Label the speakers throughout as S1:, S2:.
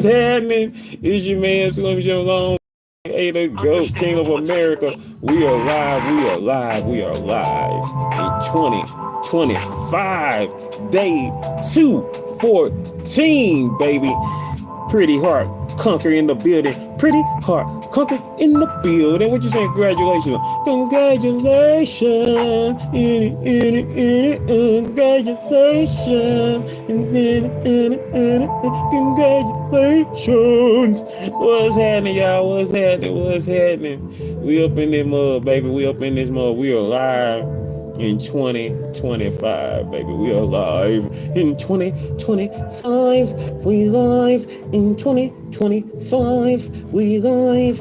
S1: What's happening? It's your man Slim Jim Long, hey the GOAT, King of America. We are live, we are live, we are live in 2025, day 214, baby. Pretty hard conquer in the building. Pretty hard conquer in the building. What you saying? Congratulations. Congratulations. Congratulations. What's happening, y'all? What's happening? What's happening? We up in this mud, baby. We up in this mud. We are live in 2025, baby. We are live in 2025. We live in 2025. We live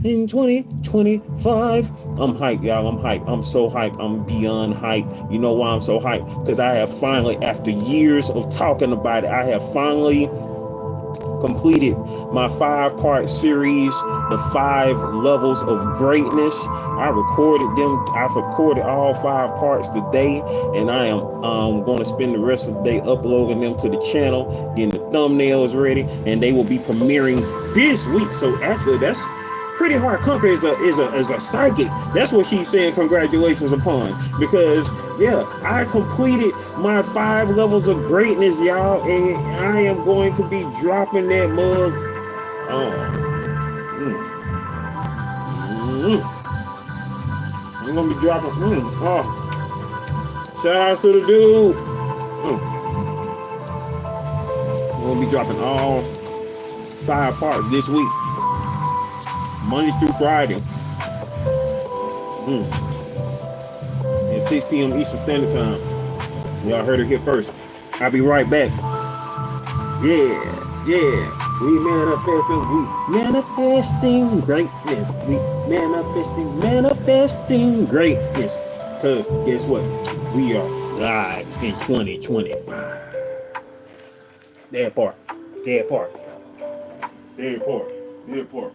S1: in 2025. I'm hyped, y'all. I'm hyped. I'm so hyped. I'm beyond hyped. You know why I'm so hyped? Because I have finally, after years of talking about it, I have finally completed my 5-part series, the 5 levels of greatness. I've recorded all 5 parts today, and I am going to spend the rest of the day uploading them to the channel, getting the thumbnails ready, and they will be premiering this week. So actually, that's Pretty Hard Conquer is a psychic. That's what she's saying congratulations upon. Because yeah, I completed my 5 levels of greatness, y'all, and I am going to be dropping that mug. Oh, I'm gonna be dropping. Oh, shout out to the dude. I'm gonna be dropping all 5 parts this week, Monday through Friday. At 6 p.m. Eastern Standard Time. Y'all heard it here first. I'll be right back. Yeah. We manifesting greatness. We manifesting greatness. Cause guess what? We are live in 2025. That part. That part. That part. That part.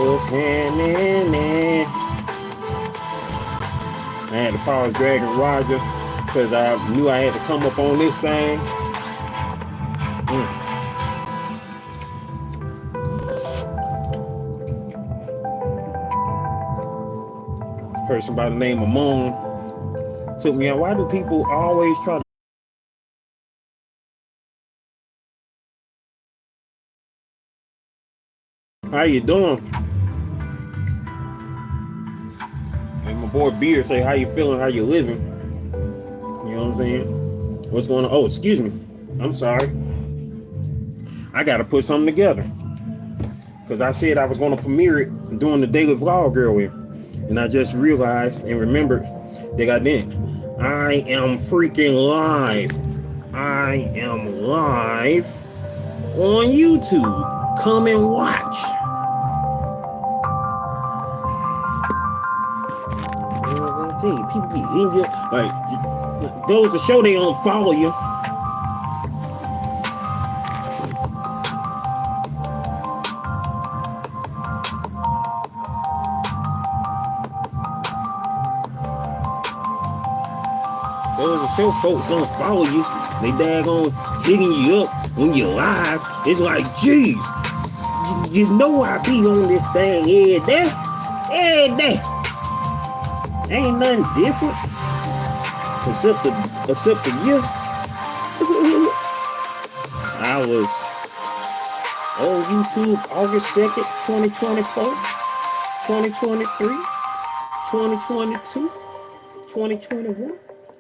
S1: What's happening, man? I had to pause Dragon Roger because I knew I had to come up on this thing. Person by the name of Moon took me out. Why do people always try to... How you doing? And my boy Beard say, how you feeling? How you living? You know what I'm saying? What's going on? Oh, excuse me. I'm sorry. I got to put something together. Because I said I was going to premiere it during the daily vlog earlier. And I just realized and remembered that I didn't. I am freaking live. I am live on YouTube. Come and watch. You know what I'm saying? People be in you. Like, goes to show they don't follow you. Goes to show folks don't follow you. They daggone hitting you up when you're live. It's like, geez, you know I be on this thing every day. Every day. Ain't nothing different. Except the year. I was on YouTube August 2nd, 2024, 2023, 2022, 2021,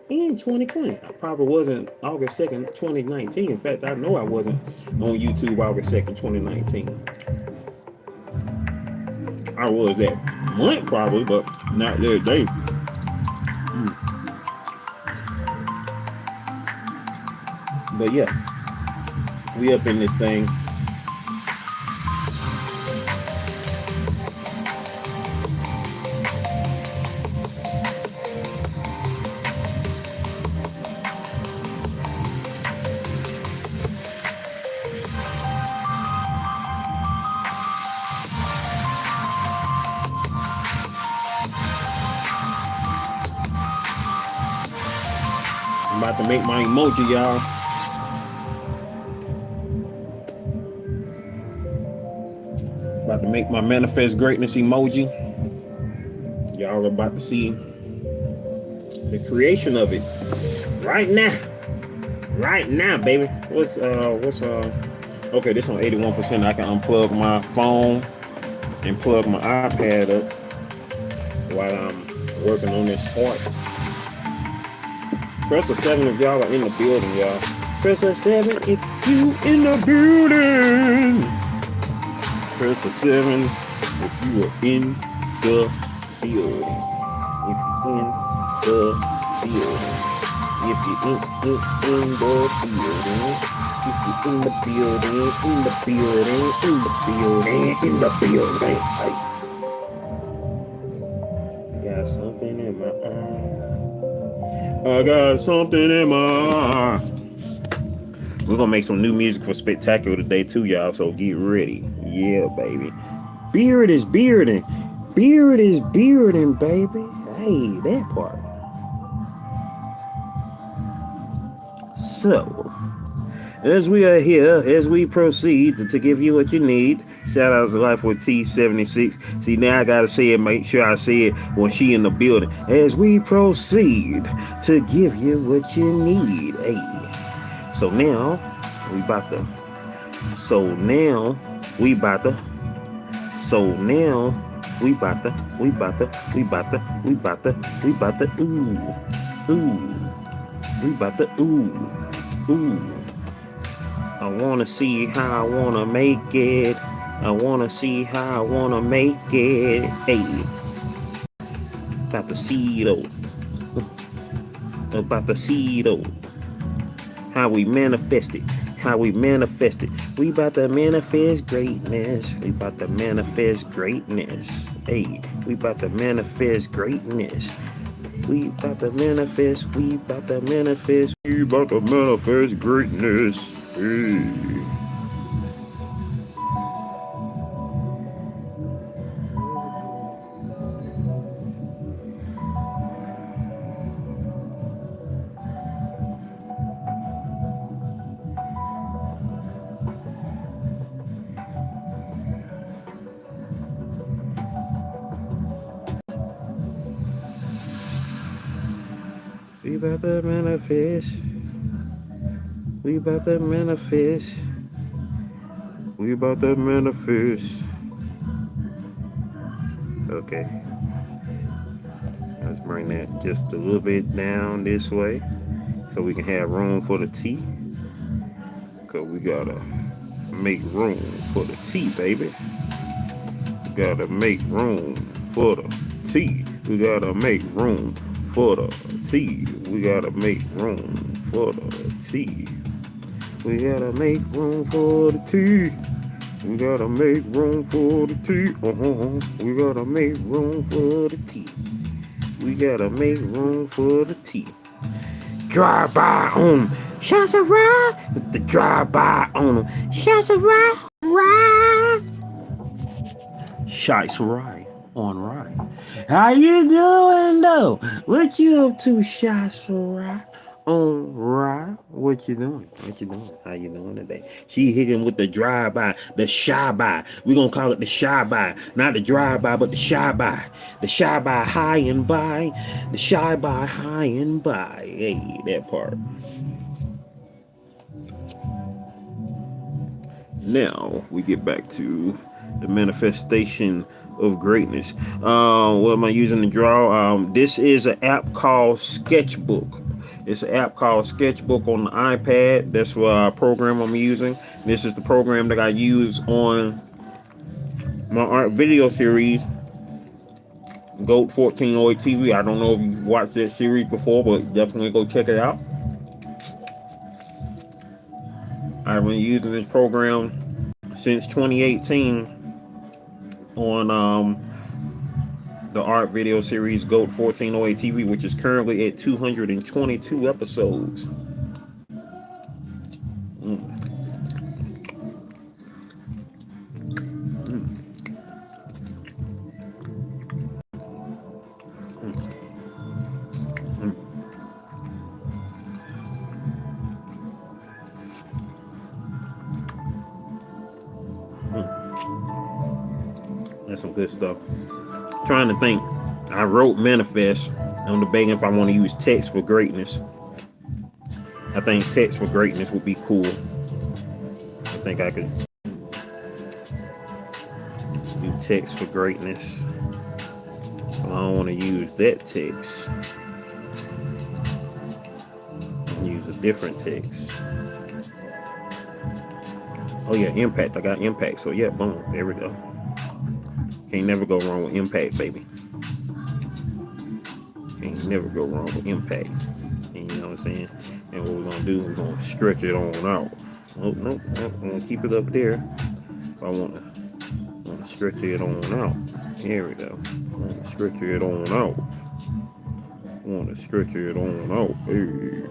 S1: and 2020. I probably wasn't August 2nd, 2019. In fact, I know I wasn't on YouTube August 2nd, 2019. I was that month probably, but not that day. But yeah, we up in this thing. I'm about to make my emoji, y'all. About to make my manifest greatness emoji. Y'all are about to see the creation of it right now. Right now, baby. Okay, this on 81%. I can unplug my phone and plug my iPad up while I'm working on this part. Press a 7 if y'all are in the building, y'all. Press a 7 if you in the building. Press a 7 if you are in the building. If you're in the building. If you're in the building. If you're in the building, in the building. Hey. Got something in my eye. I got something in my eye. We're gonna make some new music for Spectacular today too, y'all, so get ready. Yeah, baby. Beard is bearding. Beard is bearding, baby. Hey, that part. So, as we are here, as we proceed to give you what you need, shout out to Life with T76. See, now I gotta say it, make sure I say it when she in the building. As we proceed to give you what you need. Hey. So now, we about to, ooh. I wanna see how I wanna make it. I wanna see how I wanna make it. Hey. About to see though. How we manifest it. We about to manifest greatness. Hey, we about to manifest greatness. Hey. We about to manifest greatness. We about to manifest. We about to manifest. We about to manifest. Okay. Let's bring that just a little bit down this way so we can have room for the tea. Cause we gotta make room for the tea, baby. We gotta make room for the tea. We gotta make room for the tea. We gotta make room for the tea. We gotta make room for the tea. We gotta make room for the tea. We gotta make room for the tea. We gotta make room for the tea. Drive by on them. Shots of rock. The drive by on them. Shots of rock. Ride. Shots right on right. How you doing though? What you up to, shots right on right? What you doing? What you doing? How you doing today? She hitting with the drive by, the shy by. We gonna call it the shy by, not the drive by, but the shy by. The shy by, high and by. The shy by, high and by. Hey, that part. Now we get back to the manifestation of greatness. What am I using to draw? This is an app called Sketchbook. It's an app called Sketchbook on the iPad. That's what program I'm using. This is the program that I use on my art video series, Goat 1408 TV. I don't know if you've watched that series before, but definitely go check it out. I've been using this program since 2018 on the art video series Goat 1408 TV, which is currently at 222 episodes. That's some good stuff. Trying to think. I wrote manifest. I'm debating if I want to use text for greatness. I think text for greatness would be cool. I think I could do text for greatness. But I don't want to use that text. Use a different text. Oh yeah, impact. I got impact. So yeah, boom. There we go. Can't never go wrong with impact, baby. Can't never go wrong with impact. And you know what I'm saying? And what we're gonna do, we're gonna stretch it on out. Nope, nope, nope. I'm gonna keep it up there. I wanna stretch it on out. Here we go. I wanna stretch it on out. I wanna stretch it on out. Hey.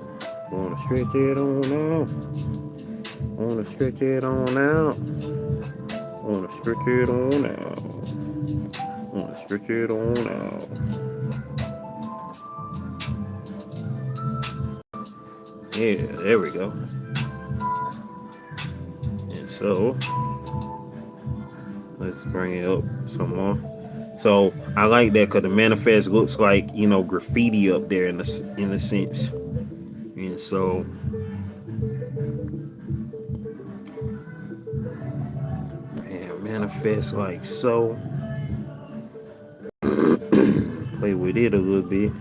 S1: I wanna stretch it on out. I wanna stretch it on out. I wanna stretch it on out. I wanna stretch it on out. Yeah, there we go. And so let's bring it up some more. So I like that because the manifest looks like, you know, graffiti up there in a sense. And so manifest like so. Play with it a little bit.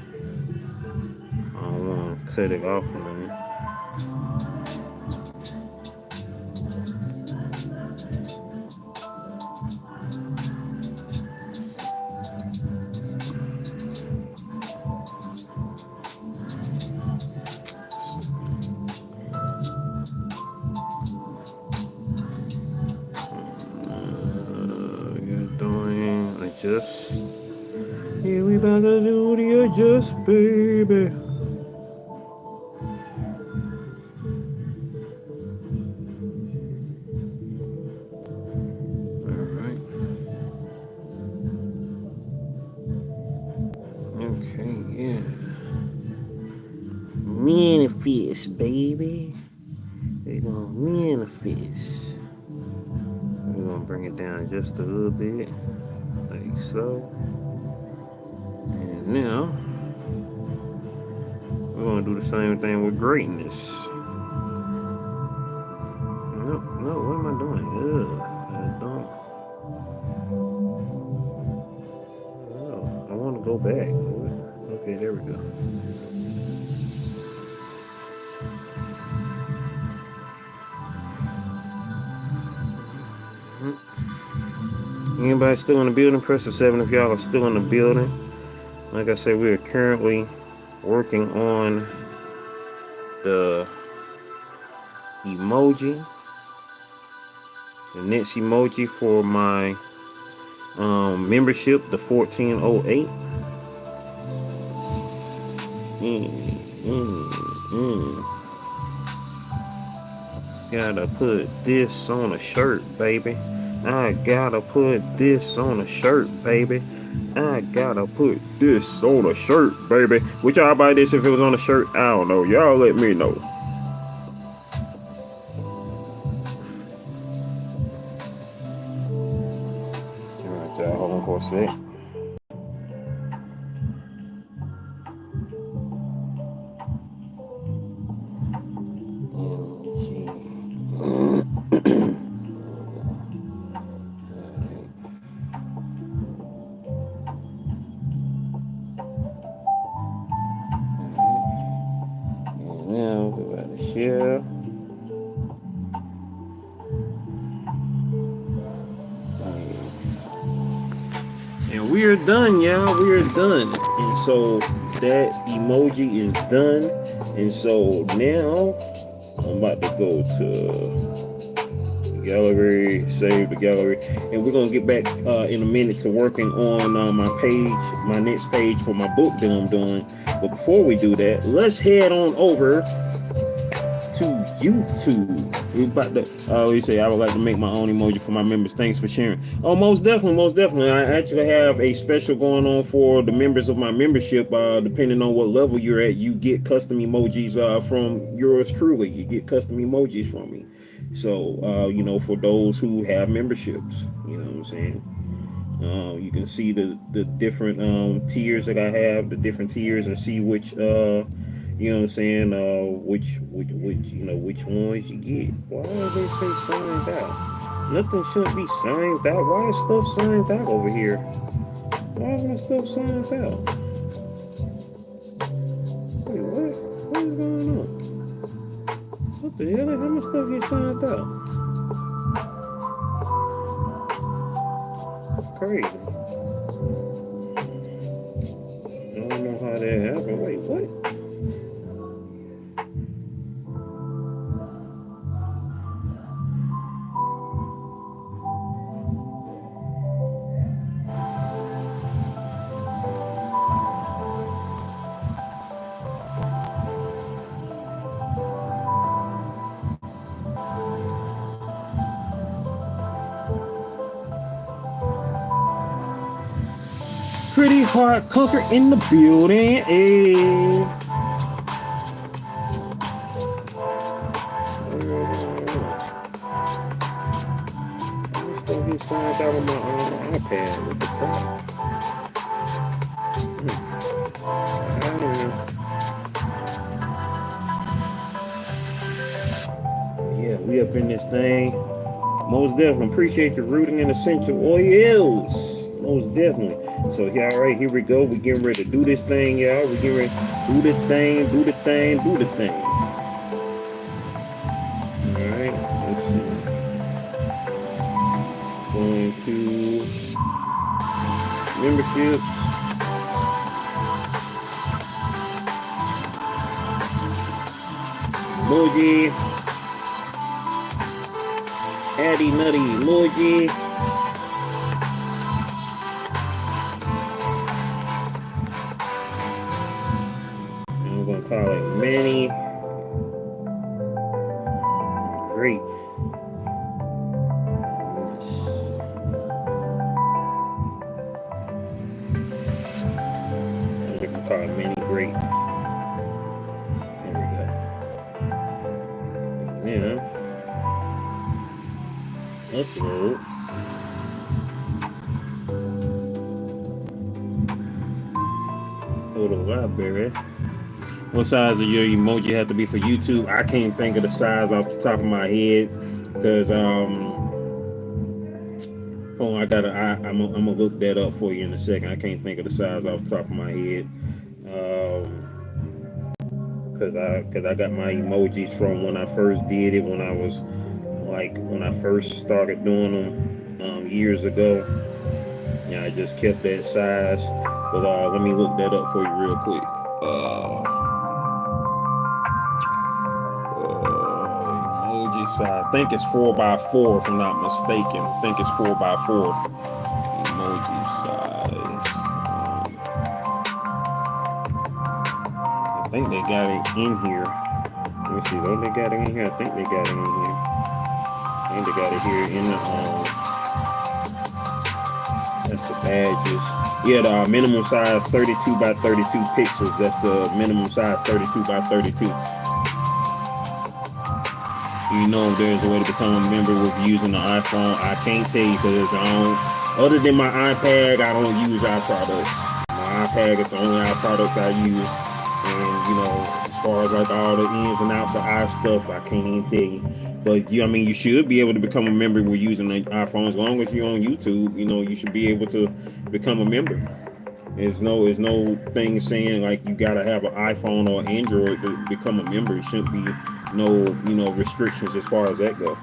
S1: I don't want to cut it off or nothing. You're doing adjust. Yeah, we about to do the adjust, baby. Manifest, baby. We're gonna manifest. We're gonna bring it down just a little bit, like so. And now We're gonna do the same thing with greatness. No, what am I doing? I want to go back. Okay, there we go. Anybody still in the building? Press the 7 if y'all are still in the building. Like I said, we are currently working on the emoji, the next emoji for my membership, the 1408. Gotta put this on a shirt, baby. I gotta put this on a shirt, baby. I gotta put this on a shirt, baby. Would y'all buy this if it was on a shirt? I don't know. Y'all let me know. Alright, y'all, hold on for a sec. Now we're about to share. And we're done, y'all. We're done. And so that emoji is done. And so now I'm about to go to gallery, save the gallery, and we're gonna get back in a minute to working on my page, my next page for my book that I'm doing. But before we do that, let's head on over to YouTube. We about to, I always say I would like to make my own emoji for my members. Thanks for sharing. Oh, most definitely. I actually have a special going on for the members of my membership. Depending on what level you're at, you get custom emojis from yours truly. You get custom emojis from me. So, for those who have memberships, you know what I'm saying? You can see the different tiers that I have, the different tiers, and see which you know what I'm saying, which which ones you get. Why do they say signed out? Nothing should be signed out. Why is stuff signed out over here? Why is my stuff signed out? Wait, what is going on? What the hell? How much stuff get signed out? Crazy. I don't know how that happened. Wait, what? Pretty hard clunker in the building. Hey. I'm still get signed out on my iPad. What the crap? I don't know. Yeah, we up in this thing. Most definitely appreciate your rooting and essential oils. Most definitely. So all right, here we go. We getting ready to do this thing, y'all. We getting ready to do the thing, do the thing, do the thing. All right, let's see. Going to memberships. Emoji. Addy nutty emoji. I'm gonna call it Manny. Great. I'm gonna call it Manny Great. There we go. Yeah. Upload. Photo library. What size of your emoji have to be for YouTube? I can't think of the size off the top of my head, because oh, I'm gonna look that up for you in a second. I can't think of the size off the top of my head. Cause I got my emojis from when I first did it, when I was like when I first started doing them years ago. Yeah, I just kept that size. But let me look that up for you real quick. Emoji size. I think it's 4x4 if I'm not mistaken. I think it's 4x4. Emoji size. I think they got it in here. Let me see. Don't they got it in here? I think they got it in here. I think they got it here in the that's the badges. Yeah, the minimum size 32 by 32 pixels. That's the minimum size 32 by 32. You know, if there's a way to become a member with using the iPhone, I can't tell you, because other than my iPad, I don't use iProducts. My iPad is the only iProduct I use. And, you know, as far as like all the ins and outs of stuff, I can't even tell you. But you should be able to become a member with using the iPhone. As long as you're on YouTube, you should be able to become a member. There's no thing saying like you gotta have an iPhone or Android to become a member. It shouldn't be no restrictions as far as that go.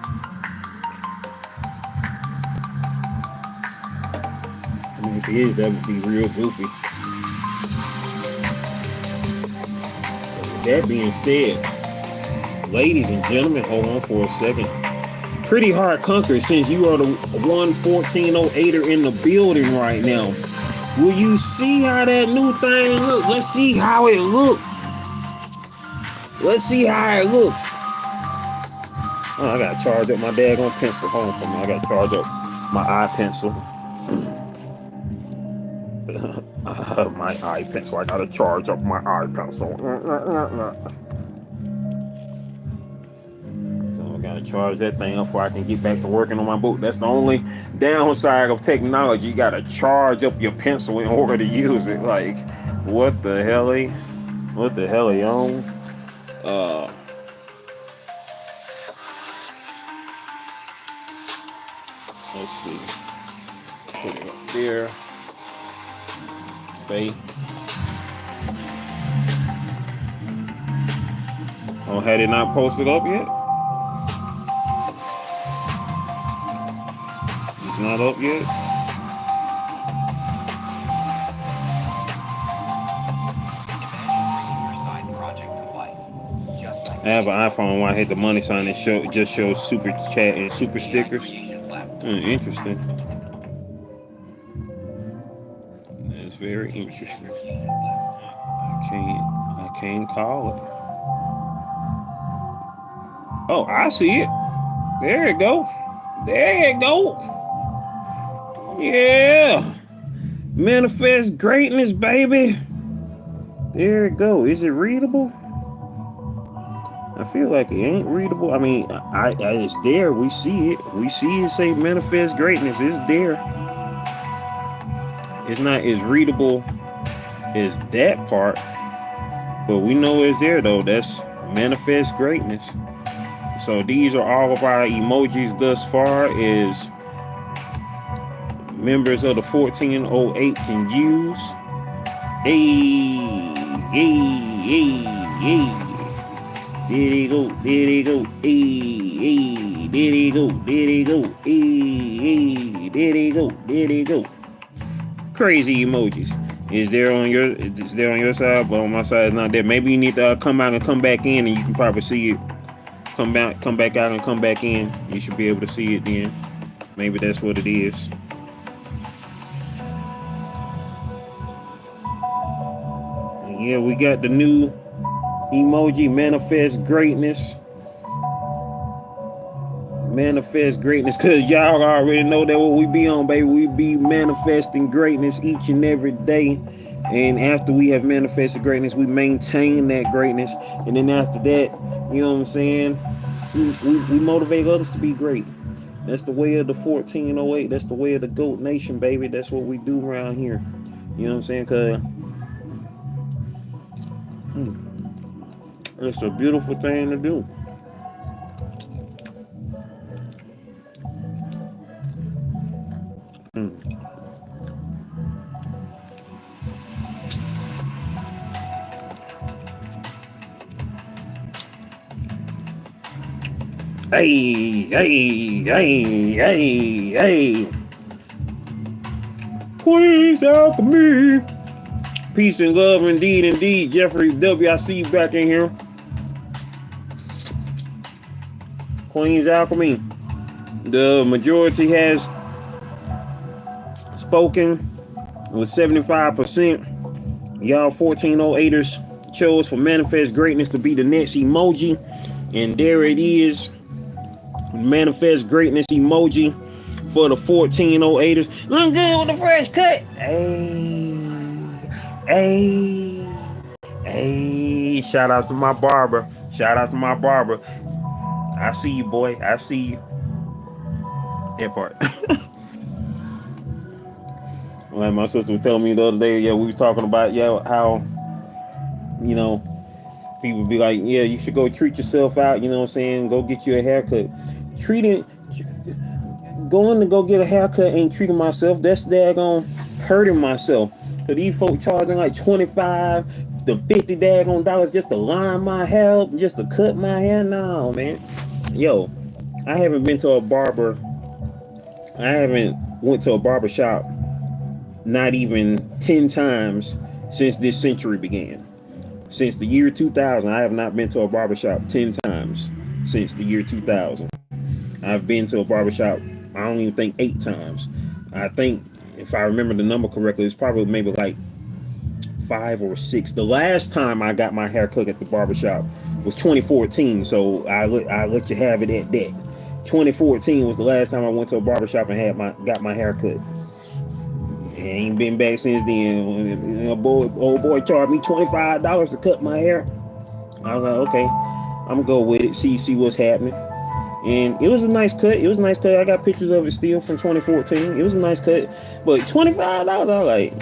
S1: I mean, if it is, that would be real goofy. With that being said, ladies and gentlemen, hold on for a second. Pretty hard conquer, since you are the 11408er in the building right now. Will you see how that new thing look? Let's see how it look. Let's see how it look. Oh, I gotta charge up my daggone pencil. Hold on for me. I gotta charge up my eye pencil. My eye pencil. I gotta charge up my eye pencil. Gotta charge that thing up before I can get back to working on my book. That's the only downside of technology. You gotta charge up your pencil in order to use it. Like, what the hell? What the hell are you on? Let's see. Put it up there. Stay. Oh, had it not posted up yet? Not up yet. I have an iPhone where I hit the money sign and just shows super chat and super stickers. Interesting. That's very interesting. I can't call it. Oh, I see it. There you go. There you go. Yeah. Manifest greatness, baby. There it go. Is it readable? I feel like it ain't readable. I mean, it's there. We see it. We see it say manifest greatness. It's there. It's not as readable as that part, but we know it's there though. That's manifest greatness. So these are all of our emojis thus far is members of the 1408 can use. Hey. There they go. Hey. There they go. Hey. There they go. Crazy emojis. Is there on your side, but on my side it's not there. Maybe you need to come out and come back in, and you can probably see it. Come back out and come back in. You should be able to see it then. Maybe that's what it is. And yeah, we got the new emoji, manifest greatness. Manifest greatness, cause y'all already know that what we be on, baby. We be manifesting greatness each and every day. And after we have manifested greatness, we maintain that greatness. And then after that, you know what I'm saying? We motivate others to be great. That's the way of the 1408. That's the way of the GOAT Nation, baby. That's what we do around here. You know what I'm saying? Cause It's a beautiful thing to do. Hey, hey, hey, hey, hey. Please help me. Peace and love indeed, indeed. Jeffrey W. I see you back in here. Queen's Alchemy. The majority has spoken with 75%. Y'all 1408ers chose for Manifest Greatness to be the next emoji. And there it is. Manifest Greatness emoji for the 1408ers. Look good with the fresh cut. Hey. Hey. Hey. Shout outs to my barber. Shout out to my barber. I see you, boy. I see you. That part. Like my sister was telling me the other day, yeah, we was talking about, yeah, how, you know, people be like, yeah, you should go treat yourself out, you know what I'm saying? Go get you a haircut. Treating, going to go get a haircut ain't treating myself. That's daggone hurting myself. So these folks charging like 25 to 50 daggone dollars just to line my hair up, just to cut my hair. No, man. Yo, I haven't been to a barber. I haven't went to a barber shop not even 10 times since this century began. Since the year 2000, I have not been to a barbershop 10 times since the year 2000. I've been to a barbershop, I don't even think 8 times. I think, if I remember the number correctly, it's probably maybe like 5 or 6. The last time I got my hair cut at the barbershop was 2014, so I let you have it at that. 2014 was the last time I went to a barbershop and got my hair cut. Ain't been back since then. Old boy charged me $25 to cut my hair. I was like, okay, I'm gonna go with it. See what's happening. And it was a nice cut. It was a nice cut. I got pictures of it still from 2014. It was a nice cut, but $25. I was like,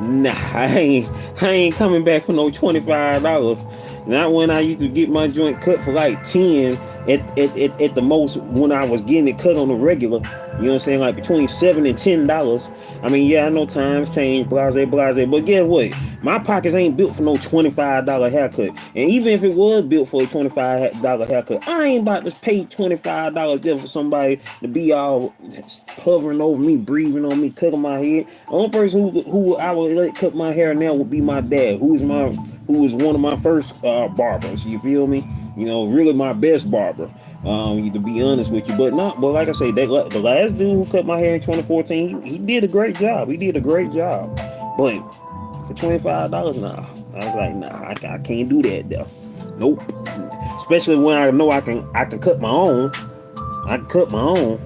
S1: nah, I ain't coming back for no $25. Not when I used to get my joint cut for like 10 at the most when I was getting it cut on the regular. You know what I'm saying? Like between $7 and $10. I mean, yeah, I know times change, blase, but guess what? My pockets ain't built for no $25 haircut. And even if it was built for a $25 haircut, I ain't about to pay $25 just for somebody to be all hovering over me, breathing on me, cutting my head. The only person who I would let cut my hair now would be my dad, who was one of my first barbers. You feel me? You know, really my best barber. To be honest with you, but like I say, the last dude who cut my hair in 2014, he did a great job. He did a great job, but for $25, nah. I was like, nah, I can't do that though. Nope. Especially when I know I can cut my own. I can cut my own.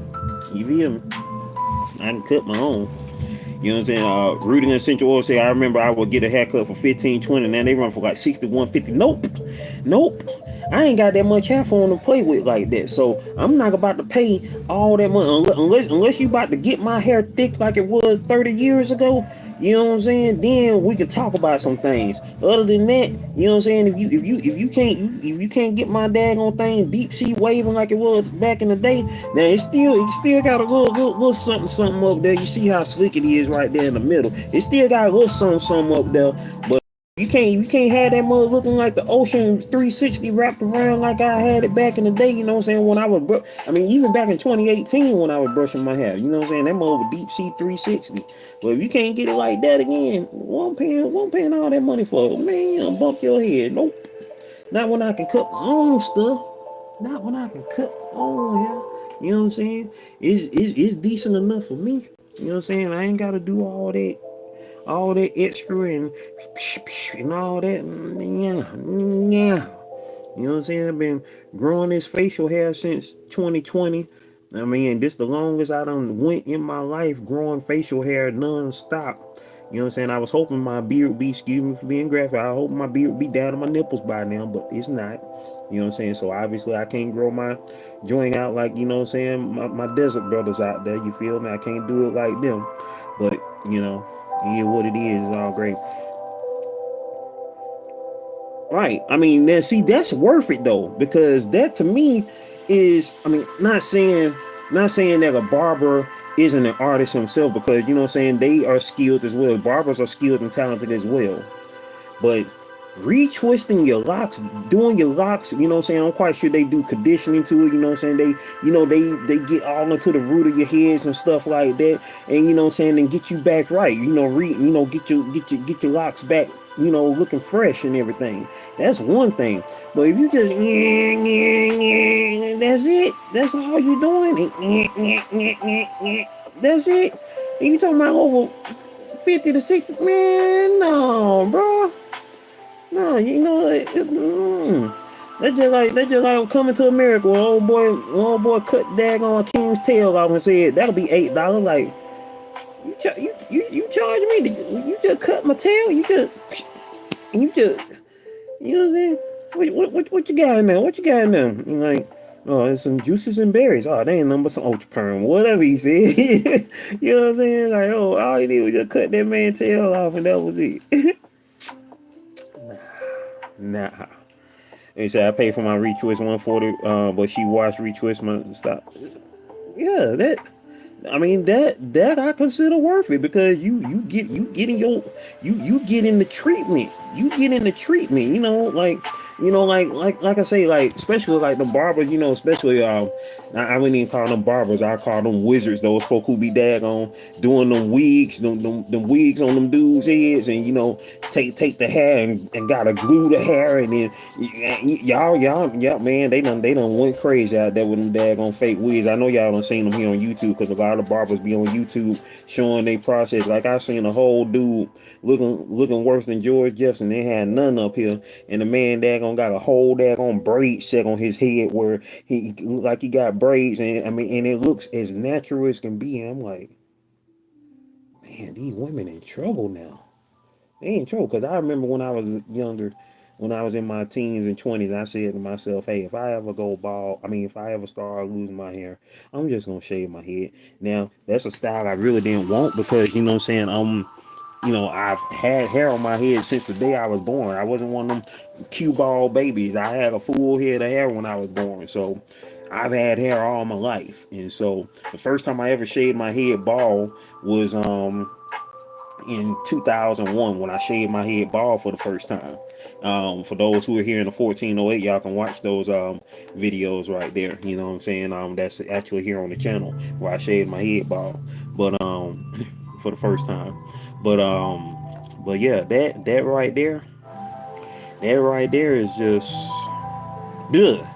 S1: You feel me? I can cut my own. You know what I'm saying? Rooting Essential Oil say, I remember I would get a haircut for 15, 20, now they run for like 61, 50. Nope. I ain't got that much hair for them to play with like that. So I'm not about to pay all that money unless you about to get my hair thick like it was 30 years ago. You know what I'm saying? Then we could talk about some things. Other than that, you know what I'm saying? If you can't get my daggone thing deep sea waving like it was back in the day, now it still got a little something up there. You see how slick it is right there in the middle. It still got a little something up there, but you can't have that mug looking like the Ocean 360 wrapped around like I had it back in the day. You know what I'm saying? When I was, even back in 2018 when I was brushing my hair. You know what I'm saying? That mug was deep sea 360. But if you can't get it like that again, what I'm paying all that money for? Man, you done bumped your head. Nope. Not when I can cut my own stuff. Not when I can cut my own hair. You know what I'm saying? It's decent enough for me. You know what I'm saying? I ain't got to do all that extra and all that. Yeah. You know what I'm saying? I've been growing this facial hair since 2020. I mean, this the longest I done went in my life growing facial hair non-stop. You know what I'm saying? I was hoping my beard would be, excuse me for being graphic, I hope my beard would be down to my nipples by now, but it's not. You know what I'm saying? So obviously I can't grow my joint out like, you know what I'm saying, my desert brothers out there, you feel me? I can't do it like them. But, you know, yeah, what it is all great. Right. I mean, then see, that's worth it though, because that to me is, I mean, not saying that a barber isn't an artist himself, because you know what I'm saying, they are skilled as well. Barbers are skilled and talented as well. But retwisting your locks, doing your locks, you know what I'm saying? I'm quite sure they do conditioning to it, you know what I'm saying? They get all into the root of your heads and stuff like that. And you know what I'm saying, and get you back right. Get your locks back, looking fresh and everything. That's one thing. But if you just that's it. That's all you doing. That's it. And you talking about over 50 to 60, man, no, bro. No, that's just like coming to America. When old boy cut daggone King's tail off and said that'll be $8. Like you charge me? You just cut my tail? You just you know what I'm saying? What you got in there? What you got in there? And like, oh, there's some juices and berries. Oh, they ain't nothing but some ultra perm. Whatever he said. You know what I'm saying? Like, oh, all he did was just cut that man's tail off and that was it. Nah. They said I paid for my retwist 140, but she watched retwist my stop. Yeah, I mean that I consider worth it, because you get in the treatment. You get in the treatment, like I say, like especially like the barbers, especially I wouldn't even call them barbers, I call them wizards, those folk who be daggone doing them wigs, them wigs on them dudes' heads, and take the hair and gotta glue the hair, and then y'all man, they done went crazy out there with them daggone fake wigs. I know y'all done seen them here on YouTube, because a lot of barbers be on YouTube showing they process. Like I seen a whole dude looking worse than George Jefferson. They had none up here, and the man daggone got a whole daggone braid set on his head where he look like he got braids, and I mean, and it looks as natural as can be. And I'm like, man, these women in trouble now. They in trouble, because I remember when I was younger, when I was in my teens and 20s, I said to myself, hey, if I ever go bald, I mean, if I ever start losing my hair, I'm just gonna shave my head. Now, that's a style I really didn't want, because you know what I'm saying, I've had hair on my head since the day I was born. I wasn't one of them cue ball babies. I had a full head of hair when I was born. So I've had hair all my life. And so the first time I ever shaved my head bald was in 2001, when I shaved my head bald for the first time. For those who are here in the 1408, y'all can watch those videos right there. You know what I'm saying? That's actually here on the channel where I shaved my head bald, but for the first time. But yeah, that right there is just good.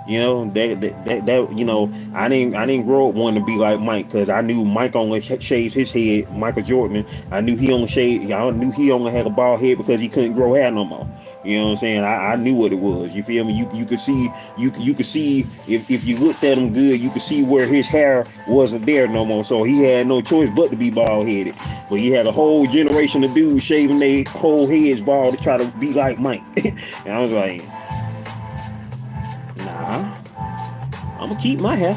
S1: I didn't grow up wanting to be like Mike, because I knew Mike only shaved his head. Michael Jordan, I knew he only had a bald head because he couldn't grow hair no more. You know what I'm saying? I knew what it was. You feel me? You could see, you could see, if you looked at him good, you could see where his hair wasn't there no more. So he had no choice but to be bald headed. But he had a whole generation of dudes shaving their whole heads bald to try to be like Mike. And I was like, nah, I'm gonna keep my hair.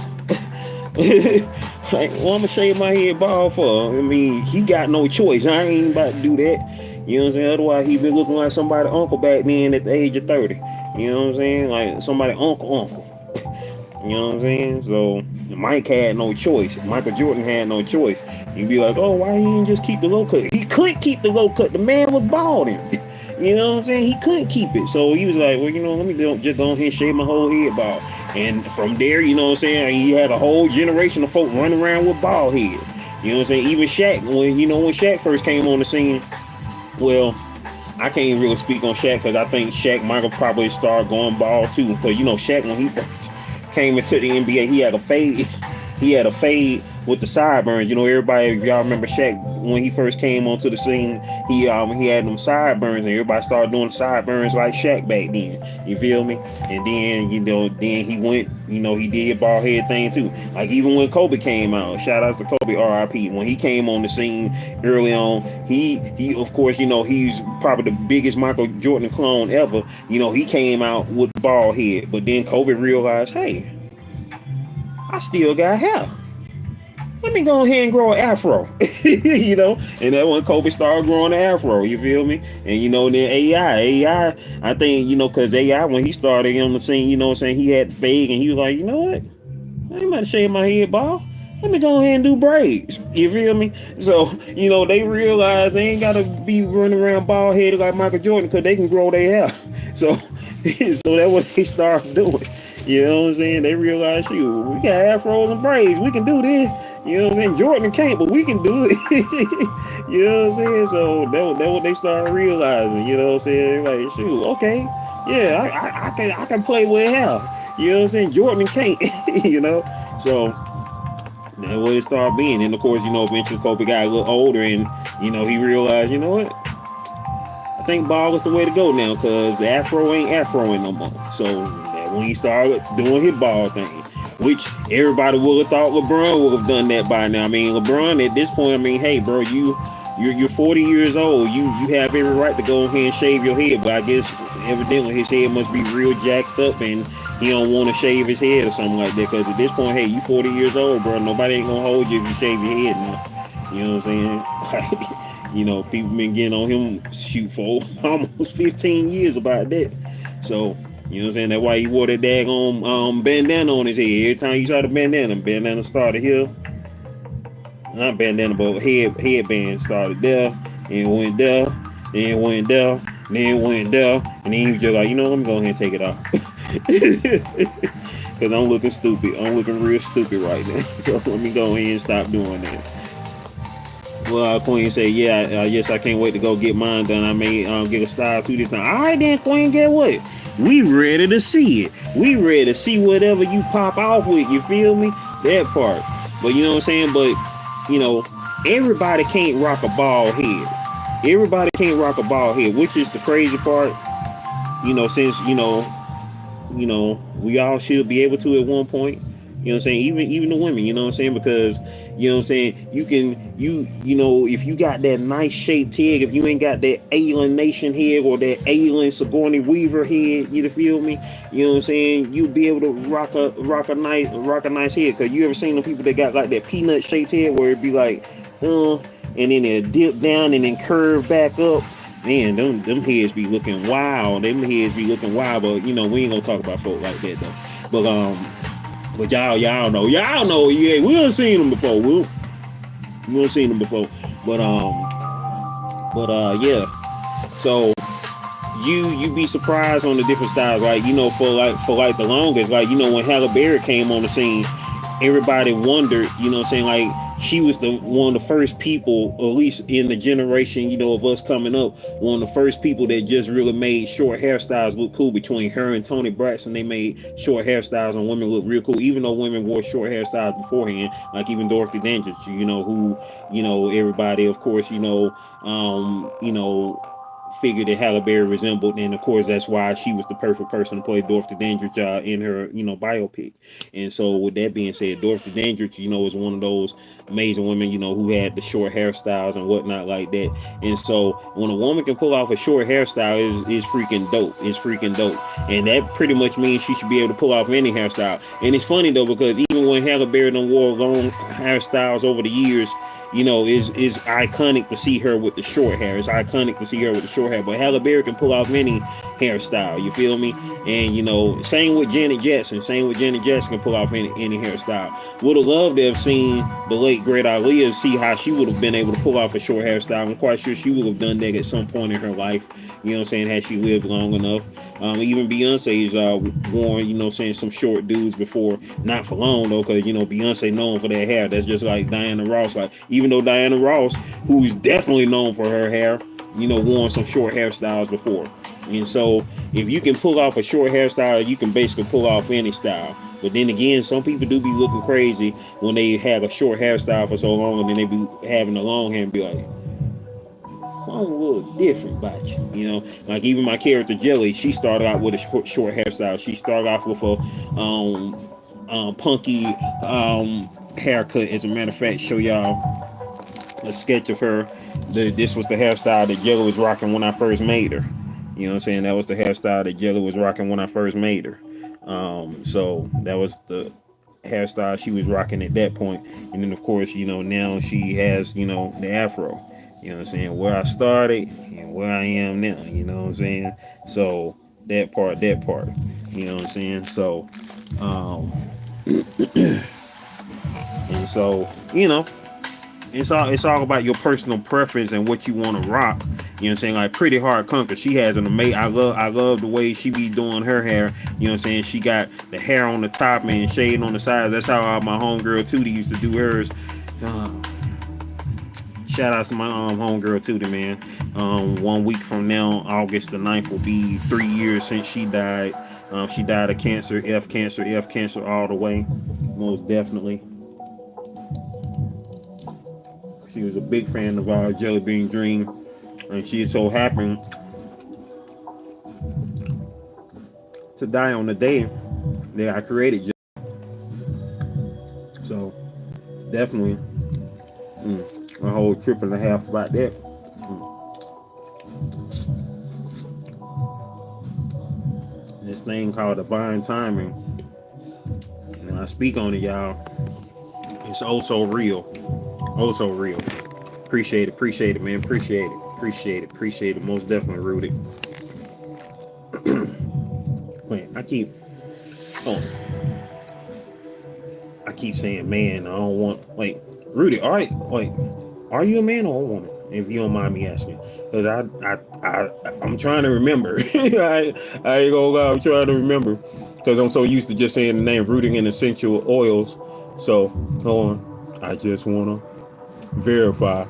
S1: Like, well, I'm gonna shave my head bald for? I mean, he got no choice. I ain't about to do that. You know what I'm saying? Otherwise, he been looking like somebody uncle back then at the age of 30. You know what I'm saying? Like somebody uncle. You know what I'm saying? So Mike had no choice. Michael Jordan had no choice. You'd be like, oh, why he didn't just keep the low cut? He couldn't keep the low cut. The man was balding. You know what I'm saying? He couldn't keep it. So he was like, well, let me just go ahead and shave my whole head bald. And from there, you know what I'm saying, he had a whole generation of folk running around with bald head. You know what I'm saying? Even Shaq, when Shaq first came on the scene, well, I can't really speak on Shaq, because I think Shaq might have probably started going bald too. Because Shaq, when he first came into the NBA, he had a fade. He had a fade with the sideburns. Everybody, if y'all remember Shaq, when he first came onto the scene, he had them sideburns, and everybody started doing sideburns like Shaq back then. You feel me? And then then he went, he did bald head thing too. Like even when Kobe came out, shout outs to Kobe, R.I.P. When he came on the scene early on, he of course, he's probably the biggest Michael Jordan clone ever. He came out with bald head, but then Kobe realized, hey, I still got hair. let me go ahead and grow an afro. You know, and that when Kobe started growing an afro, you feel me? And you know, then I think, you know, because AI, when he started on the scene, you know what I'm saying, he had fade, and he was like, you know what, I ain't about to shave my head bald. Let me go ahead and do braids. You feel me? So, you know, they realize they ain't gotta be running around bald headed like Michael Jordan, because they can grow their hair. So so that's what they started doing. You know what I'm saying? They realize, shoot, we got afros and braids. We can do this. You know what I'm saying? Jordan can't, but we can do it. You know what I'm saying? So that what they started realizing. You know what I'm saying? Like, shoot, okay, yeah, I can play with hair. You know what I'm saying? Jordan can't. You know, so that's what it started being. And of course, you know, eventually Kobe got a little older, and you know, he realized, you know what? I think ball is the way to go now, because the afro ain't afroing no more. So that when he started doing his ball thing, which everybody would have thought LeBron would have done that by now. I mean, LeBron at this point, I mean, hey, bro, you're 40 years old. You have every right to go ahead and shave your head, but I guess evidently his head must be real jacked up, and he don't want to shave his head or something like that. Because at this point, hey, you 40 years old, bro. Nobody ain't gonna hold you if you shave your head now. You know what I'm saying? You know, people been getting on him shoot for almost 15 years about that. So, you know what I'm saying? That's why he wore that daggone bandana on his head. Every time you saw the bandana started here. Not bandana, but headband started there, and went there, then went there, then went there, and then he was just like, you know, let me go ahead and take it off. Because I'm looking stupid. I'm looking real stupid right now. So let me go ahead and stop doing that. Well, Queen said, yeah, yes, I can't wait to go get mine done. I may get a style too this time. All right, then, Queen, get what? We ready to see it. We ready to see whatever you pop off with. You feel me? That part. But you know what I'm saying? But, you know, everybody can't rock a bald head. Everybody can't rock a bald head, which is the crazy part. You know, since, we all should be able to at one point. You know what I'm saying? Even the women, you know what I'm saying? Because, you know what I'm saying, you know, if you got that nice shaped head, if you ain't got that alien nation head or that alien Sigourney Weaver head, you feel me? You know what I'm saying? You'll be able to rock a nice head. Cause you ever seen the people that got like that peanut shaped head where it be like, and then it dip down and then curve back up. Man, them heads be looking wild. Them heads be looking wild, but you know, we ain't gonna talk about folk like that though. But y'all know, yeah, we done seen them before. We done seen them before. But yeah. So you be surprised on the different styles, like, you know, for the longest, like, you know, when Halle Berry came on the scene, everybody wondered, you know what I'm saying, like, she was one of the first people, at least in the generation, you know, of us coming up, one of the first people that just really made short hairstyles look cool. Between her and Toni Braxton, they made short hairstyles on women look real cool, even though women wore short hairstyles beforehand, like even Dorothy Dandridge, you know, who, you know, everybody, of course, you know, figured that Halle Berry resembled, and of course that's why she was the perfect person to play Dorothy Dandridge in her, you know, biopic. And so with that being said, Dorothy Dandridge, you know, is one of those amazing women, you know, who had the short hairstyles and whatnot like that. And so when a woman can pull off a short hairstyle, is freaking dope. It's freaking dope. And that pretty much means she should be able to pull off any hairstyle. And it's funny though, because even when Halle Berry done wore long hairstyles over the years, you know, is iconic to see her with the short hair. It's iconic to see her with the short hair. But Halle Berry can pull off any hairstyle. You feel me? And you know, same with Janet Jackson. Janet Jackson can pull off any hairstyle. Would have loved to have seen the late great Aaliyah, see how she would have been able to pull off a short hairstyle. I'm quite sure she would have done that at some point in her life. You know what I'm saying? Had she lived long enough. Even Beyonce's worn, you know, saying some short dudes before, not for long though, because you know Beyonce known for that hair. That's just like Diana Ross. Like, even though Diana Ross, who is definitely known for her hair, you know, worn some short hairstyles before. And so if you can pull off a short hairstyle, you can basically pull off any style. But then again, some people do be looking crazy when they have a short hairstyle for so long, and then they be having a long hair and be like, something a little different about you, you know. Like even my character Jelly, she started out with a short hairstyle. She started off with a punky haircut. As a matter of fact, show y'all a sketch of her. This was the hairstyle that Jelly was rocking when I first made her. You know what I'm saying? That was the hairstyle that Jelly was rocking when I first made her. So that was the hairstyle she was rocking at that point. And then of course, now she has, the afro. You know what I'm saying? Where I started and where I am now, you know what I'm saying? So that part, you know what I'm saying? So um and so, it's all about your personal preference and what you want to rock. You know what I'm saying? Like Pretty Hard Conquer, she has an amazing. I love the way she be doing her hair. You know what I'm saying? She got the hair on the top and shade on the sides. That's how my homegirl Tootie used to do hers. Uh, Shout outs to my homegirl Tootie, man. 1 week from now, August the 9th, will be 3 years since she died. She died of cancer, F cancer all the way, most definitely. She was a big fan of our Jellybean Dream, and she so happened to die on the day that I created. So definitely a whole trip and a half about that. This thing called divine timing, and I speak on it, y'all. It's oh so real, oh so real. Appreciate it, man. Appreciate it. Most definitely, Rudy. Man, oh, I keep saying, man. I don't want. Wait, Rudy. All right, wait. Are you a man or a woman? If you don't mind me asking, because I'm trying to remember. I ain't gonna lie, I'm trying to remember, because I'm so used to just saying the name Rooting in Essential Oils. So hold on, I just wanna verify.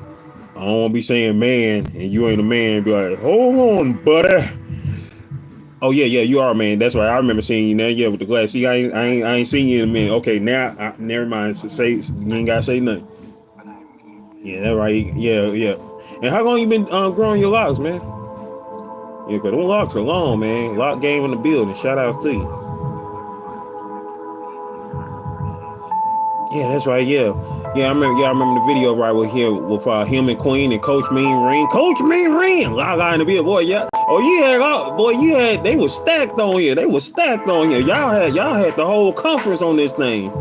S1: I don't wanna be saying man and you ain't a man. Be like, hold on, buddy. Oh yeah, you are a man. That's right. I remember seeing you now. Yeah, with the glass. See, I ain't seen you in a minute. Okay, now never mind. So say you ain't gotta say nothing. Yeah, that right. Yeah. And how long you been growing your locks, man? Yeah, cause them locks are long, man. Lock game in the building. Shout outs to you. Yeah, that's right. Yeah. I remember. Yeah, I remember the video right with him and Queen and Coach Mean Ring. Coach Mean Ring. Lock in the building, boy. Yeah. Oh, you had. They was stacked on here. Y'all had the whole conference on this thing.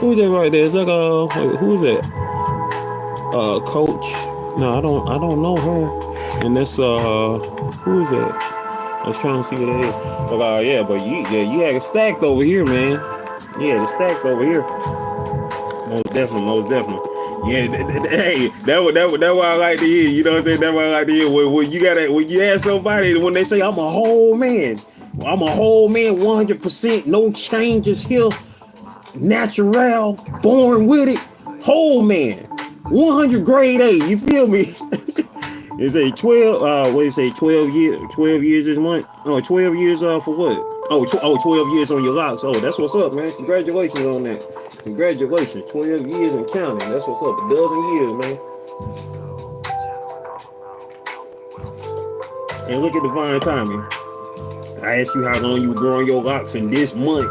S1: Who's that right there? It's like who's that? Coach. No, I don't know her. And that's who is that? I was trying to see what that is. But you had it stacked over here, man. Yeah, it's stacked over here. Most definitely. Yeah, hey, that what I like to hear. You know what I'm saying? That's what I like to hear. When you ask somebody, when they say I'm a whole man, 100%, no changes here, natural, born with it, whole man. 100 grade A, you feel me? It's a 12, what do you say, 12 years this month? Oh, 12 years for what? 12 years on your locks. Oh, that's what's up, man. Congratulations on that. Congratulations. 12 years and counting. That's what's up. A dozen years, man. And look at divine timing. I asked you how long you were growing your locks, and this month,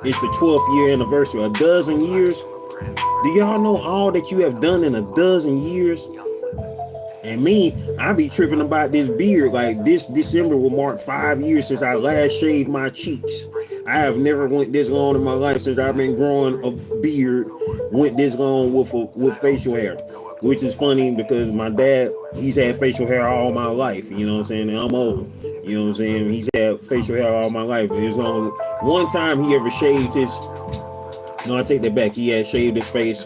S1: it's the 12th year anniversary. A dozen years. Do y'all know all that you have done in a dozen years? And me, I be tripping about this beard. Like this December will mark 5 years since I last shaved my cheeks. I have never went this long in my life since I've been growing a beard. Went this long with facial hair, which is funny because my dad, he's had facial hair all my life. You know what I'm saying? And I'm old. You know what I'm saying? He's had facial hair all my life. There's only one time he ever shaved his. No, I take that back. He had shaved his face.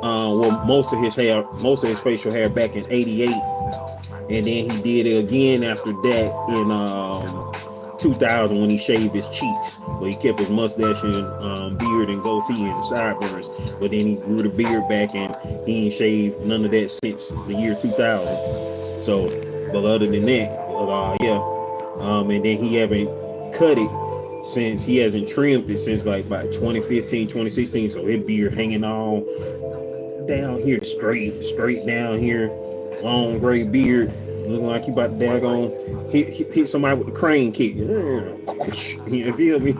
S1: Most of his facial hair back in '88, and then he did it again after that in 2000 when he shaved his cheeks. But he kept his mustache and beard and goatee and sideburns. But then he grew the beard back, and he ain't shaved none of that since the year 2000. So, but other than that, and then he haven't cut it since, he hasn't trimmed it since like by 2015, 2016. So his beard hanging on down here, straight down here, long gray beard, looking like you about to daggone hit somebody with the crane kick. You feel me?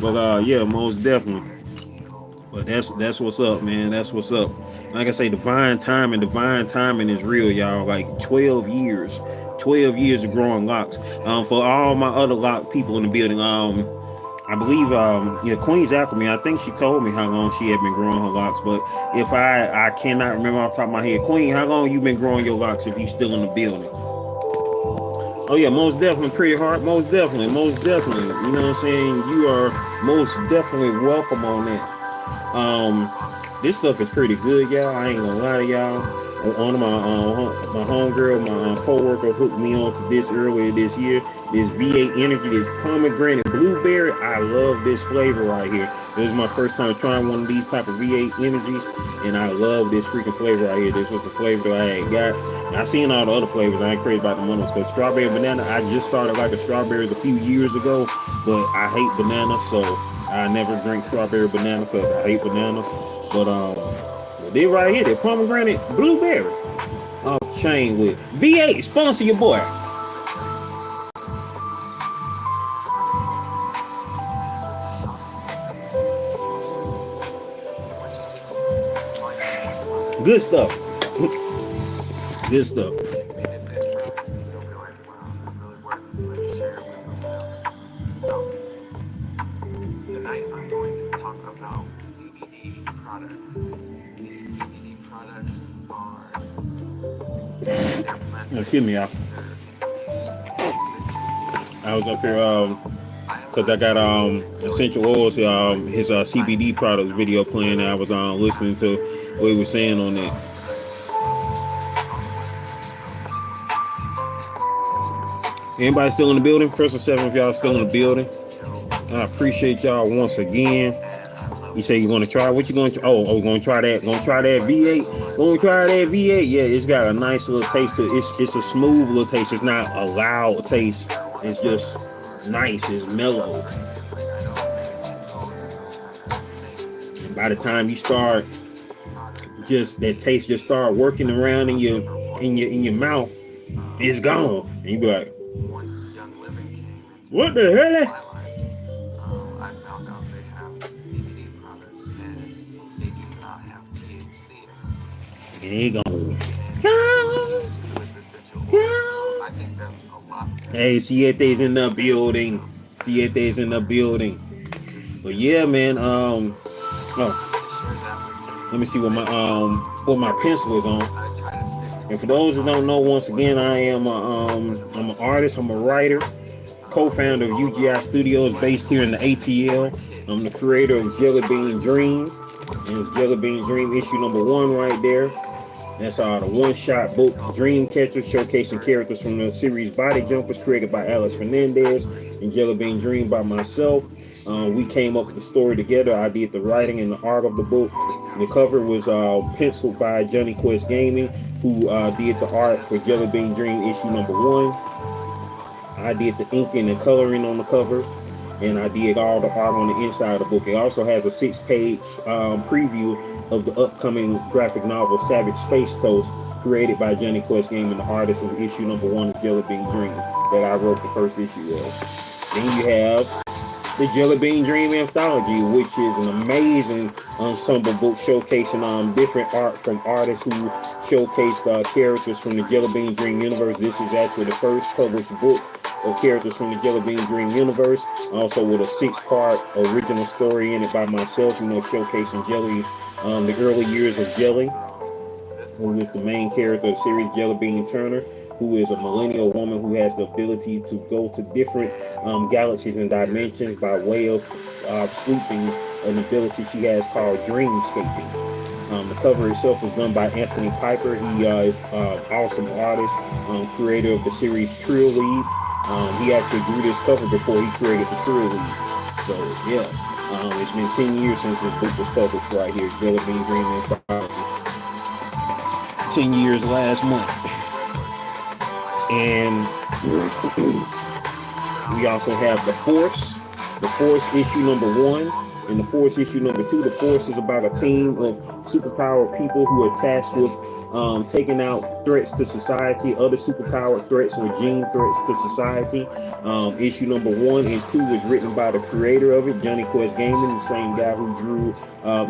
S1: But most definitely. But that's what's up, man. That's what's up. Like I say, divine timing is real, y'all. Like 12 years of growing locks. For all my other lock people in the building, I believe, Queen's Alchemy. I think she told me how long she had been growing her locks. But if I cannot remember off the top of my head, Queen, how long you been growing your locks? If you still in the building? Oh yeah, most definitely, pretty hard. Most definitely, most definitely. You know what I'm saying? You are most definitely welcome on that. This stuff is pretty good, y'all. I ain't gonna lie to y'all. One of my homegirl, my coworker hooked me on to this earlier this year. This V8 Energy, this pomegranate blueberry. I love this flavor right here. This is my first time trying one of these type of V8 Energies, and I love this freaking flavor right here. This was the flavor that I had got. I seen all the other flavors. I ain't crazy about the one because strawberry and banana. I just started liking strawberries a few years ago, but I hate bananas, so I never drink strawberry banana because I hate bananas. But they right here, they pomegranate blueberry. Off the chain with V8. Sponsor your boy. Good stuff. Good stuff.
S2: Tonight I'm going to talk about CBD products. These CBD products are
S1: Excuse me, y'all. I was up here because I got essential oils his CBD products video playing. And I was listening to what he was saying on that. Anybody still in the building? Crystal 7, if y'all still in the building. I appreciate y'all once again. You say you want to try? What you going to try? Oh, we're going to try that. Going to try that V8. Going to try that V8. Yeah, it's got a nice little taste to it. It's a smooth little taste. It's not a loud taste. It's just nice. It's mellow. And by the time you start, just that taste just start working around in your mouth, it's gone. And you be like, what the hell?
S2: I found out they have CBD products and they do not have THC.
S1: And it gone.
S2: I think that's a lot.
S1: Hey, Siete's in the building. Siete's in the building. But yeah, man. Let me see what my pencil is on. And for those who don't know, once again, I'm an artist. I'm a writer, co-founder of UGI Studios, based here in the ATL. I'm the creator of Jellybean Dream, and it's Jellybean Dream issue number 1 right there. That's the one-shot book, Dreamcatcher, showcasing characters from the series Body Jumpers, created by Alex Fernandez, and Jellybean Dream by myself. We came up with the story together. I did the writing and the art of the book. The cover was penciled by Johnny Quest Gaming, who did the art for Jellybean Dream issue number 1. I did the inking and coloring on the cover, and I did all the art on the inside of the book. It also has a 6-page preview of the upcoming graphic novel Savage Space Toast, created by Johnny Quest Gaming, the artist of issue number 1 of Jellybean Dream, that I wrote the first issue of. Then you have the Jellybean Dream Anthology, which is an amazing ensemble book showcasing different art from artists who showcased characters from the Jellybean Dream universe. This is actually the first published book of characters from the Jellybean Dream universe, also with a 6-part original story in it by myself, showcasing Jelly, the early years of Jelly, who is the main character of the series, Jellybean Turner, who is a millennial woman who has the ability to go to different galaxies and dimensions by way of sleeping, an ability she has called dreamscaping. The cover itself was done by Anthony Piper. He is an awesome artist, creator of the series Trill League. He actually drew this cover before he created the Trill League. So yeah, it's been 10 years since this book was published right here, Jellybean Dream Anthology. 10 years last month. And we also have The Force issue number 1, and The Force issue number 2. The Force is about a team of superpowered people who are tasked with taking out threats to society, other superpowered threats or gene threats to society. Issue number 1 and 2 was written by the creator of it, Johnny Quest Gaming, the same guy who drew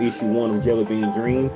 S1: issue 1 of Jellybean Dream.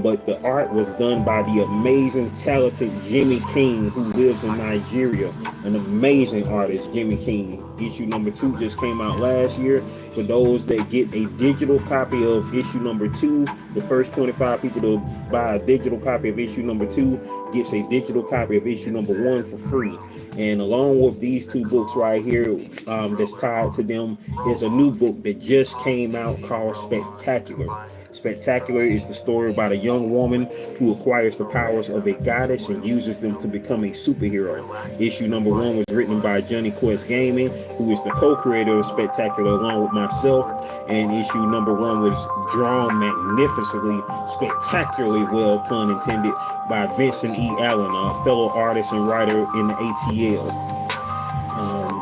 S1: But the art was done by the amazing, talented Jimmy King, who lives in Nigeria. An amazing artist, Jimmy King. Issue number 2 just came out last year. For those that get a digital copy of issue number 2, the first 25 people to buy a digital copy of issue number 2 gets a digital copy of issue number 1 for free. And along with these two books right here, that's tied to them, is a new book that just came out called Spectacular. Spectacular is the story about a young woman who acquires the powers of a goddess and uses them to become a superhero. Issue number 1 was written by Johnny Quest Gaming, who is the co-creator of Spectacular along with myself. And issue number 1 was drawn magnificently, spectacularly well, pun intended, by Vincent E. Allen, a fellow artist and writer in the ATL.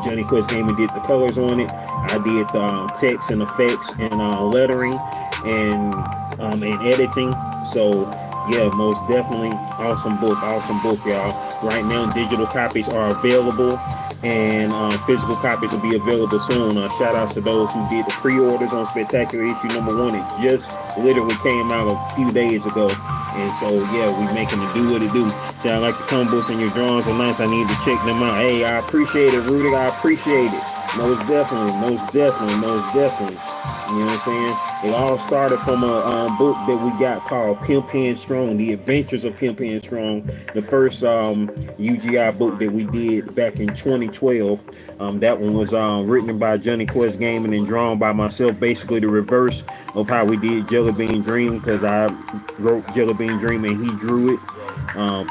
S1: Johnny Quest Gaming did the colors on it. I did the text and effects and lettering and editing. So yeah, most definitely awesome book, y'all. Right now, digital copies are available, and physical copies will be available soon. Shout outs to those who did the pre-orders on Spectacular issue number 1. It just literally came out a few days ago. And so, yeah, we making it do what it do. So I like the combos and your drawings are nice. I need to check them out. Hey, I appreciate it, Rudy. I appreciate it. Most definitely. You know what I'm saying? It all started from a book that we got called Pimp and Strong, The Adventures of Pimp and Strong, the first UGI book that we did back in 2012. That one was written by Johnny Quest Gaming and drawn by myself, basically the reverse of how we did Jellybean Dream, because I wrote Jellybean Dream and he drew it.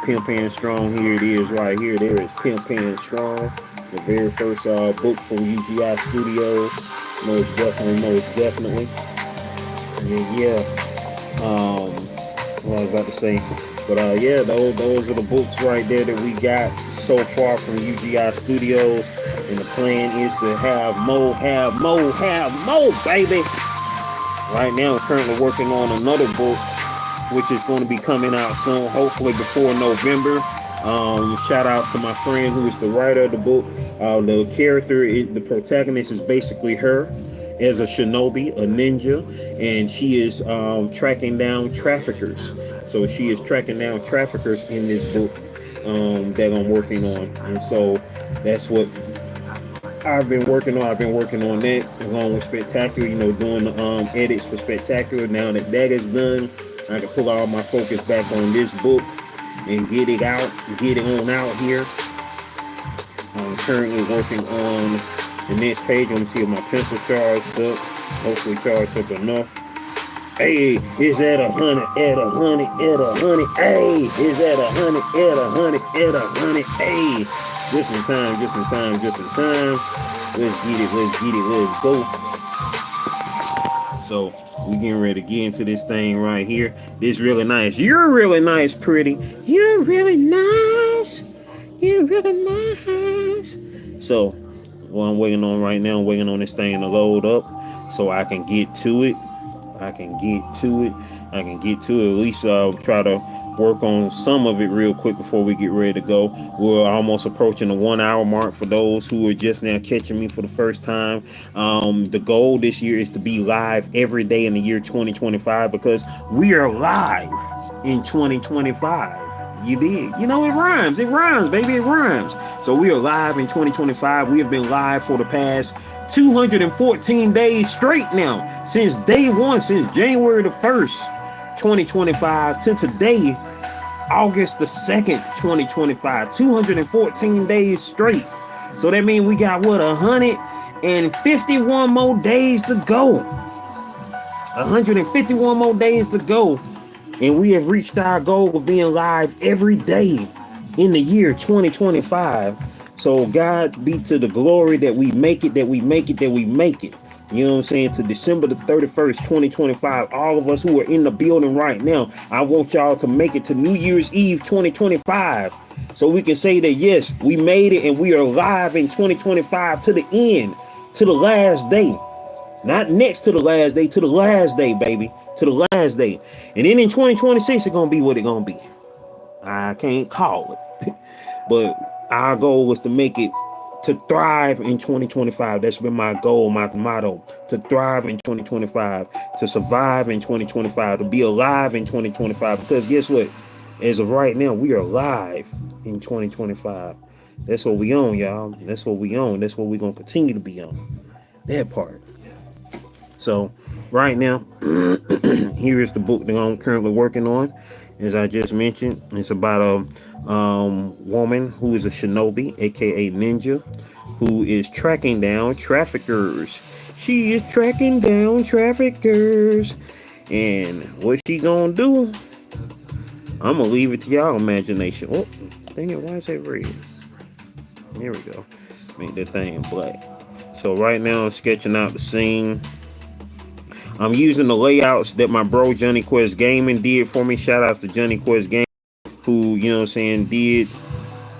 S1: Pimp and Strong, here it is right here. There is Pimp and Strong, the very first book from UGI Studios. Most definitely. Yeah. What I was about to say. But yeah, those are the books right there that we got so far from UGI Studios. And the plan is to have more, baby. Right now, I'm currently working on another book, which is going to be coming out soon, hopefully before November. Shout outs to my friend who is the writer of the book. The protagonist is basically her as a shinobi, a ninja, and she is tracking down traffickers. So she is tracking down traffickers in this book that I'm working on. And so that's what I've been working on that along with Spectacular, doing the edits for Spectacular. Now that is done, I can put all my focus back on this book and get it on out here. I'm currently working on the next page. Let me see if my pencil charged up. Hopefully charged up enough. Hey, it's at 100, at 100, at 100. Hey, it's at 100, at 100, at 100. Hey, just in time. Let's go. So we getting ready to get into this thing right here. This really nice. You're really nice, pretty. You're really nice. So what I'm waiting on right now, I'm waiting on this thing to load up so I can get to it. At least try to work on some of it real quick before we get ready to go. We're almost approaching the 1 hour mark for those who are just now catching me for the first time. The goal this year is to be live every day in the year 2025, because we are live in 2025. You did. It rhymes, baby, it rhymes. So we are live in 2025. We have been live for the past 214 days straight now, since day one, since January the 1st, 2025 to today, August the 2nd, 2025, 214 days straight. So that means we got 151 more days to go. 151 more days to go. And we have reached our goal of being live every day in the year 2025. So God be to the glory that we make it. You know what I'm saying? To December the 31st, 2025. All of us who are in the building right now, I want y'all to make it to New Year's Eve 2025. So we can say that, yes, we made it and we are live in 2025 to the end, to the last day. Not next to the last day, to the last day, baby. To the last day. And then in 2026, it's going to be what it's going to be. I can't call it. But our goal was to make it, to thrive in 2025. That's been my goal, my motto. To thrive in 2025. To survive in 2025. To be alive in 2025. Because guess what? As of right now, we are live in 2025. That's what we own, y'all. That's what we own. That's what we're going to continue to be on. That part. So right now, here is the book that I'm currently working on. As I just mentioned, it's about a woman who is a shinobi, aka ninja, who is tracking down traffickers. She is tracking down traffickers. And what she gonna do? I'm gonna leave it to y'all imagination. Oh, dang it, why is that red? There we go. Make that thing black. So right now I'm sketching out the scene. I'm using the layouts that my bro Johnny Quest Gaming did for me. Shout outs to Johnny Quest Gaming, who, you know what I'm saying, did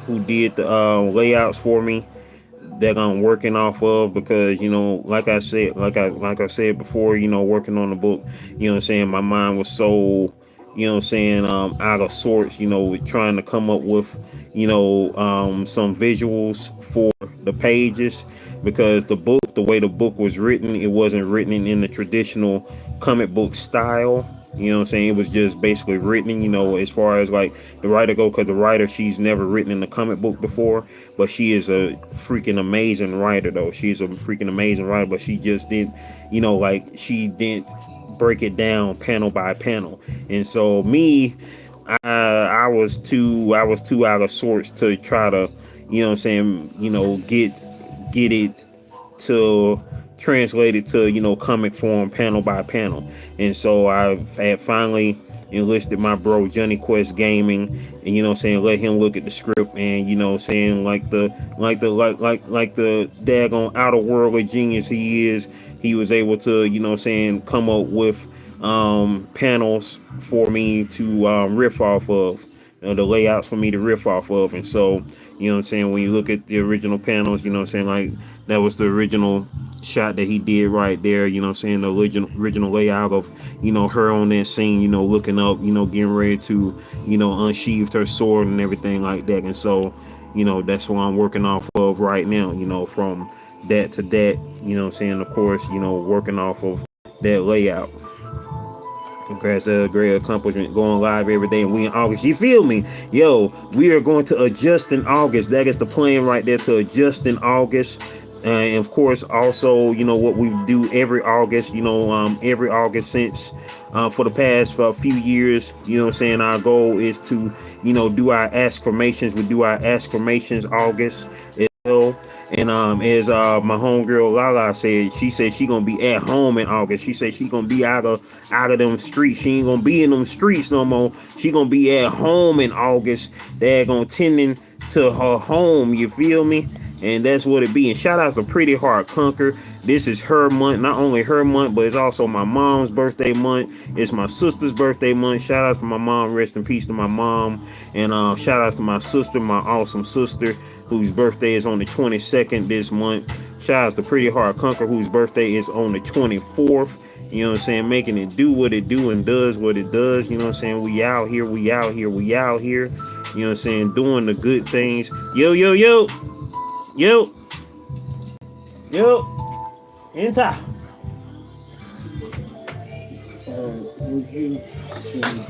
S1: the layouts for me that I'm working off of, because, you know, like I said before, you know, working on the book, you know what I'm saying, my mind was so, you know what I'm saying, out of sorts, you know, with trying to come up with, you know, some visuals for the pages, because the way the book was written, it wasn't written in the traditional comic book style. You know what I'm saying? It was just basically written, you know, as far as like the writer go, because the writer, she's never written in the comic book before, but she is a freaking amazing writer, though. She's a freaking amazing writer, but she just didn't, you know, like she didn't break it down panel by panel. And so me, I was too out of sorts to try to, you know what I'm saying, you know, get it to translate it to, you know, comic form panel by panel. And so I had finally enlisted my bro Johnny Quest Gaming, and, you know what I'm saying, let him look at the script, and, you know what I'm saying, like the daggone outer worldly genius he is, he was able to, you know what I'm saying, come up with panels for me to riff off of, the layouts for me to riff off of. And so, you know what I'm saying, when you look at the original panels, you know what I'm saying, like that was the original shot that he did right there, you know what I'm saying, the original layout of, you know, her on that scene, you know, looking up, you know, getting ready to, you know, unsheathe her sword and everything like that. And so, you know, that's what I'm working off of right now, you know, from that to that, you know what I'm saying, of course, you know, working off of that layout. Congrats, great accomplishment. Going live every day, and we in August. You feel me? Yo, we are going to adjust in August. That is the plan right there, to adjust in August. And of course, also, you know, what we do every August, you know, every August since for the past for a few years, you know what I'm saying, our goal is to, you know, do our exclamations. We do our exclamations August as well. And as my homegirl Lala said, she said she gonna be at home in August. She said she gonna be out of them streets. She ain't gonna be in them streets no more. She gonna be at home in August. They're gonna tending to her home. You feel me? And that's what it be. And shout out to Pretty Heart Conquer. This is her month, not only her month, but it's also my mom's birthday month. It's my sister's birthday month. Shout out to my mom. Rest in peace to my mom. And shout out to my sister, my awesome sister, whose birthday is on the 22nd this month. Shout out to Pretty Heart Conquer, whose birthday is on the 24th. You know what I'm saying? Making it do what it do and does what it does. You know what I'm saying? We out here, we out here, we out here. You know what I'm saying? Doing the good things. Yo, yo, yo. Yo, yo, enter. Would you see my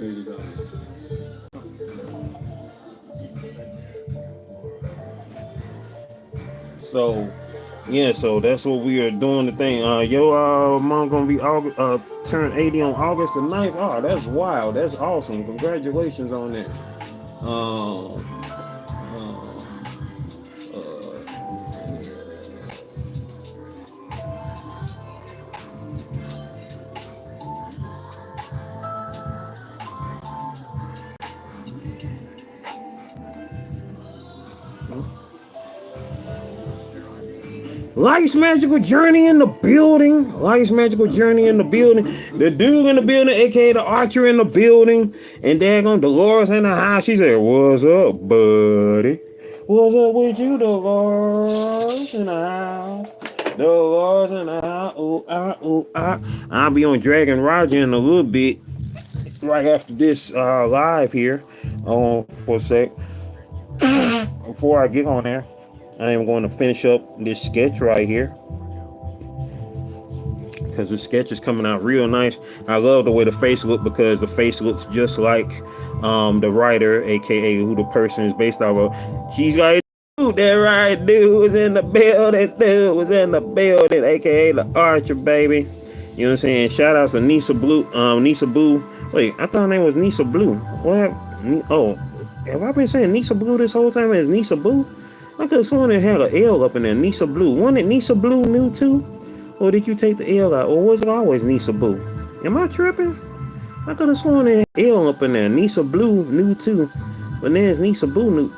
S1: stated So, yeah, so that's what we are doing the thing. Mom gonna be turn 80 on August the 9th. Oh, that's wild. That's awesome. Congratulations on that. Um, Life's Magical Journey in the building. Life's Magical Journey in the building. The dude in the building, aka the Archer in the building. And daggone Dolores in the house. She said, "What's up, buddy? What's up with you, Dolores in the house? Dolores in the house. Ooh, ah, ooh, ah." I'll be on Dragon Roger in a little bit. Right after this live here. For a sec. Before I get on there, I am going to finish up this sketch right here, because the sketch is coming out real nice. I love the way the face look, because the face looks just like the writer, aka who the person is based off of. She's got That right, dude was in the building. Dude was in the building, aka the Archer, baby. You know what I'm saying? Shout out to Nisa Blue, Nisa Boo. Wait, I thought her name was Nisa Blue. What? Oh, have I been saying Nisa Blue this whole time? Is Nisa Boo? I could have sworn it had an L up in there. Nisa Blue. Wasn't it Nisa Blue new too? Or did you take the L out? Or was it always Nisa Boo? Am I tripping? I could have sworn it had L up in there. Nisa Blue new too. But then it's Nisa Boo new.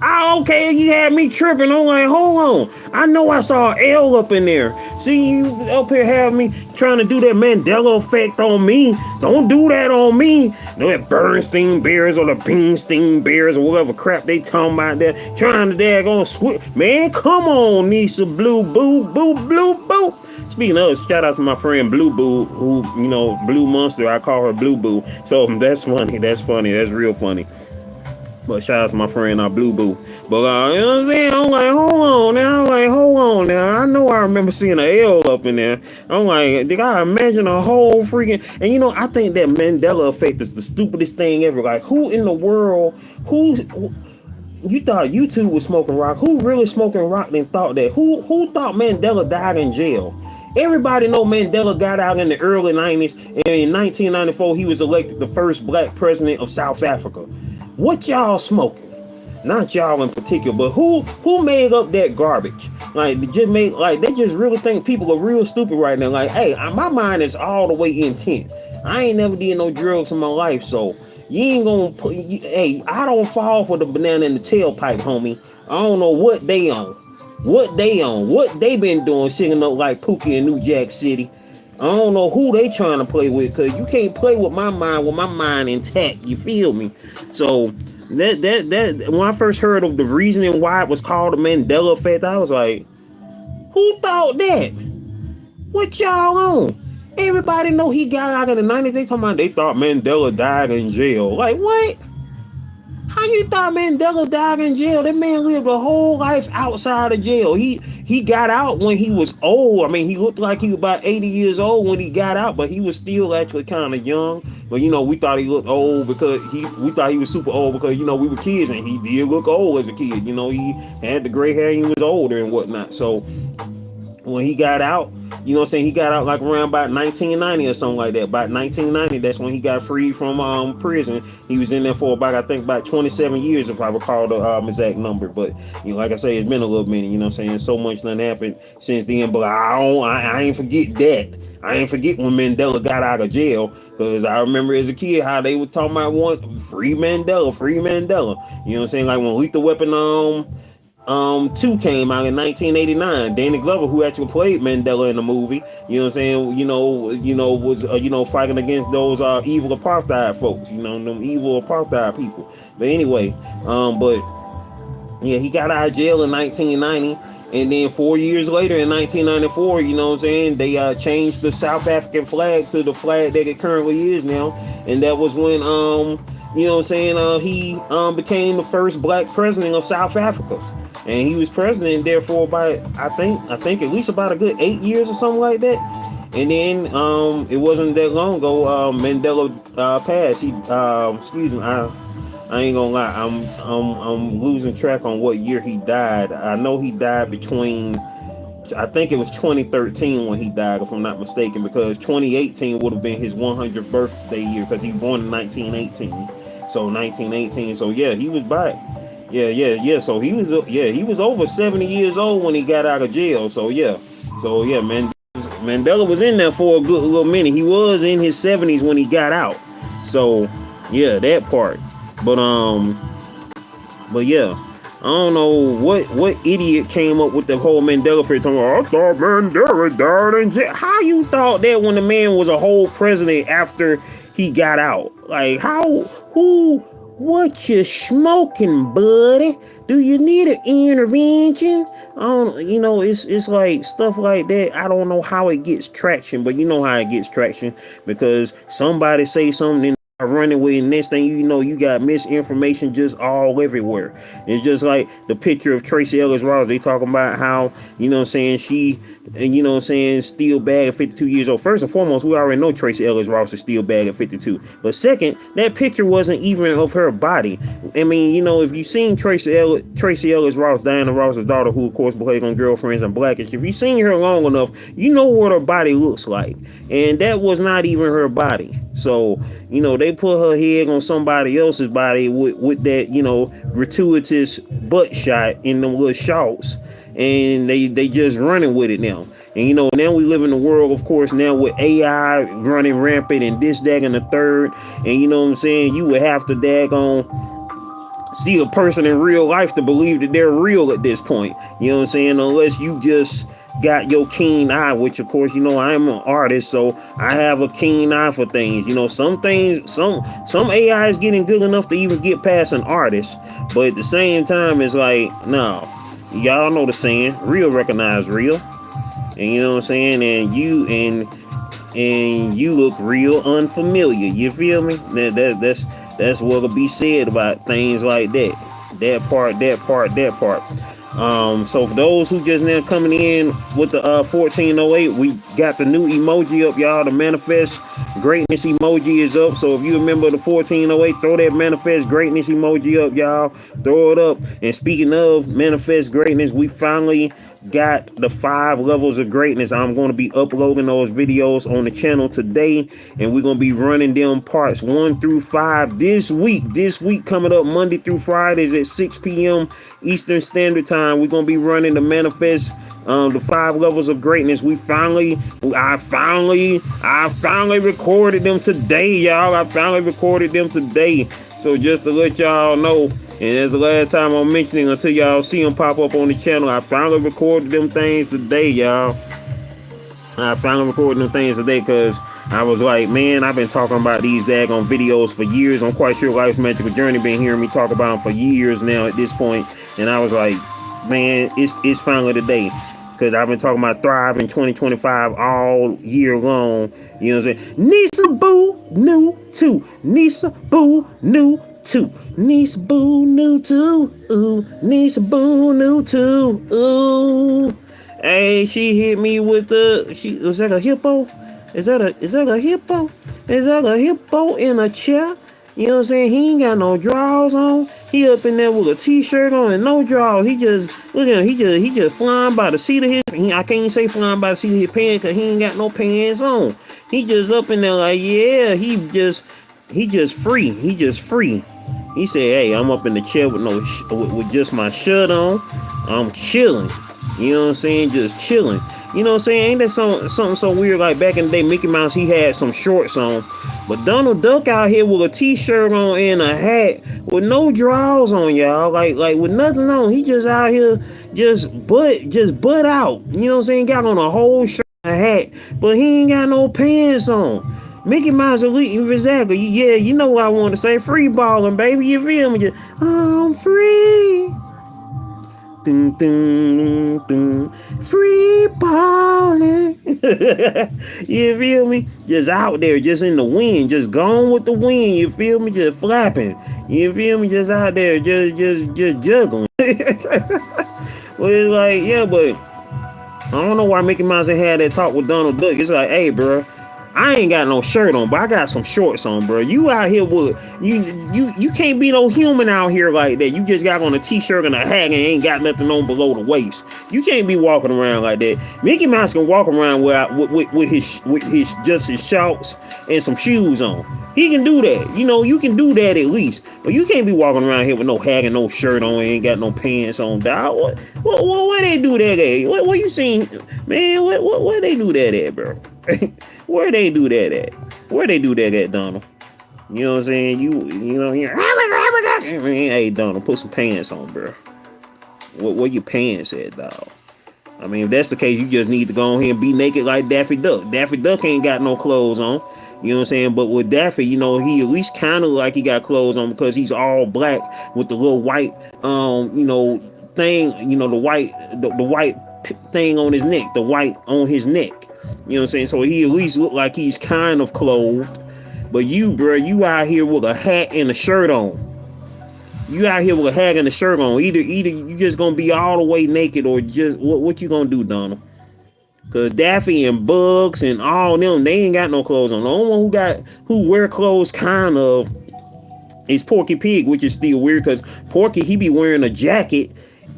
S1: Oh, okay, you had me tripping. I'm like, hold on. I know I saw an L up in there. See, you up here have me trying to do that Mandela effect on me. Don't do that on me. That Bernstein Bears or the Beanstein Bears or whatever crap they talking about there. Trying to daggone switch. Man, come on, Nisa Blue Boo, Boo, Blue Boo. Speaking of, shout out to my friend Blue Boo, who, you know, Blue Monster. I call her Blue Boo. So that's funny. That's funny. That's real funny. But shout out to my friend Blue Boo. But you know what I'm saying? I'm like, hold on now. I know I remember seeing an L up in there. I'm like, did I imagine a whole freaking? And you know, I think that Mandela effect is the stupidest thing ever. Like, who in the world? You thought YouTube was smoking rock? Who really smoking rock and thought that? Who thought Mandela died in jail? Everybody know Mandela got out in the early 90s, and in 1994 he was elected the first black president of South Africa. What y'all smoking? Not y'all in particular, but who made up that garbage? Like, they just really think people are real stupid right now. Like, hey, my mind is all the way intent. I ain't never did no drugs in my life, so you ain't gonna put. Hey, I don't fall for the banana in the tailpipe, homie. I don't know what they on. What they been doing, singing up like Pookie in New Jack City. I don't know who they trying to play with, cause you can't play with my mind intact. You feel me? So that when I first heard of the reasoning why it was called the Mandela effect, I was like, who thought that? What y'all on? Everybody know he got out in the 90s. They thought Mandela died in jail. Like, what? How you thought Mandela died in jail? That man lived a whole life outside of jail. He got out when he was old. I mean, he looked like he was about 80 years old when he got out, but he was still actually kind of young. But you know, we thought he looked old because we thought he was super old because, you know, we were kids and he did look old as a kid. You know, he had the gray hair and he was older and whatnot. So when he got out, you know what I'm saying, he got out like around about 1990 or something like that. About 1990, that's when he got freed from prison. He was in there for about 27 years, if I recall the exact number. But you know, like I say, it's been a little minute. You know what I'm saying? So much done happened since then. But I ain't forget that. I ain't forget when Mandela got out of jail, because I remember as a kid how they were talking about free Mandela, free Mandela. You know what I'm saying? Like when Lethal Weapon 2 came out in 1989. Danny Glover, who actually played Mandela in the movie, you know what I'm saying, was fighting against those evil apartheid folks, you know, them evil apartheid people. But anyway, but yeah, he got out of jail in 1990. And then 4 years later, in 1994, you know what I'm saying, they changed the South African flag to the flag that it currently is now. And that was when, you know what I'm saying, he became the first black president of South Africa. And he was president there for about, I think at least about a good 8 years or something like that. And then it wasn't that long ago, Mandela passed. He, excuse me, I ain't gonna lie, I'm losing track on what year he died. I know he died between, I think it was 2013 when he died, if I'm not mistaken, because 2018 would have been his 100th birthday year, because he was born in 1918. So 1918. So yeah, he was back. Yeah. So he was over 70 years old when he got out of jail. So yeah, Mandela was in there for a good little minute. He was in his 70s when he got out. So yeah, that part. But yeah, I don't know what idiot came up with the whole Mandela effect. I thought Mandela died in jail. How you thought that when the man was a whole president after he got out? Like, what you smoking, buddy? Do you need an intervention? You know, it's like stuff like that. I don't know how it gets traction, but you know how it gets traction, because somebody say something running with it. Next thing you know, you got misinformation just all everywhere. It's just like the picture of Tracy Ellis Ross. They talking about how, you know what I'm saying, she, and you know what I'm saying, still bad at 52 years old. First and foremost, we already know Tracy Ellis Ross is still bad at 52. But second, that picture wasn't even of her body. I mean, you know, if you seen Tracy Ellis Ross, Diana Ross's daughter, who of course played on Girlfriends and Blackish, if you seen her long enough, you know what her body looks like. And that was not even her body. So, you know, they put her head on somebody else's body with that, you know, gratuitous butt shot in them little shorts, and they just running with it now. And you know, now we live in a world, of course, now with AI running rampant and this, that, and the third. And you know what I'm saying? You would have to daggone see a person in real life to believe that they're real at this point. You know what I'm saying? Unless you just got your keen eye, which of course, you know, I'm an artist, so I have a keen eye for things. You know, some things, some AI is getting good enough to even get past an artist, but at the same time, it's like, no, y'all know the saying, real recognize real. And you know what I'm saying? And you look real unfamiliar. You feel me? That's what'll be said about things like that. That part. So for those who just now coming in with the 1408, we got the new emoji up, y'all. The manifest greatness emoji is up. So if you remember the 1408, throw that manifest greatness emoji up, y'all. Throw it up. And speaking of manifest greatness, we finally got the 5 levels of greatness. I'm going to be uploading those videos on the channel today, and we're going to be running them parts 1 through 5 this week. Coming up Monday through Fridays at 6 p.m. Eastern Standard Time. We're going to be running the manifest, the 5 levels of greatness. I finally recorded them today, y'all. So just to let y'all know, and that's the last time I'm mentioning until y'all see them pop up on the channel, I finally recorded them things today, y'all. Because I was like, man, I've been talking about these daggone videos for years. I'm quite sure Life's Magical Journey been hearing me talk about them for years now at this point. And I was like, man, it's finally the day. Because I've been talking about Thrive in 2025 all year long. You know what I'm saying? Nisa Boo new 2. Nisa Boo new 2. Nisa Boo new 2. Ooh. Nisa Boo new 2. Ooh. Hey, she hit me with was that a hippo? Is that a hippo? Is that a hippo in a chair? You know what I'm saying? He ain't got no drawers on. He up in there with a t-shirt on and no drawers. He just, look at him, he just flying by the seat of his, I can't even say flying by the seat of his pants because he ain't got no pants on. He just up in there like, yeah, he just free. He said, hey, I'm up in the chair with just my shirt on. I'm chilling. You know what I'm saying? Just chilling. You know what I'm saying? Ain't that something so weird? Like back in the day, Mickey Mouse, he had some shorts on. But Donald Duck out here with a t-shirt on and a hat with no drawers on, y'all. Like with nothing on. He just out here just butt out. You know what I'm saying? Got on a whole shirt and a hat. But he ain't got no pants on. Mickey Mouse elite, exactly. Yeah, you know what I want to say. Free balling, baby. You feel me? Just, I'm free. Dun, dun, dun. Free balling. You feel me? Just out there, just in the wind, just going with the wind. You feel me? Just flapping. You feel me? Just out there, just juggling. Well, it's like, yeah, but I don't know why Mickey Mouse had that talk with Donald Duck. It's like, hey, bro, I ain't got no shirt on, but I got some shorts on, bro. You out here with you can't be no human out here like that. You just got on a t-shirt and a hat and ain't got nothing on below the waist. You can't be walking around like that. Mickey Mouse can walk around with his shorts and some shoes on. He can do that. You know, you can do that at least. But you can't be walking around here with no hat and no shirt on and ain't got no pants on, dog. What they do that at? What you seen, man? Where they do that at, bro? Where they do that at? Where they do that at, Donald? You know what I'm saying? You know, hey, Donald, put some pants on, bro. Where your pants at, dog? I mean, if that's the case, you just need to go on here and be naked like Daffy Duck. Daffy Duck ain't got no clothes on. You know what I'm saying? But with Daffy, you know, he at least kind of like he got clothes on because he's all black with the little white, you know, thing, you know, the white thing on his neck, the white on his neck. You know what I'm saying? So he at least look like he's kind of clothed. But you, bro, you out here with a hat and a shirt on. You out here with a hat and a shirt on. Either you just gonna be all the way naked, or just what you gonna do, Donald? Cause Daffy and Bugs and all them, they ain't got no clothes on. The only one who wear clothes kind of is Porky Pig, which is still weird because Porky, he be wearing a jacket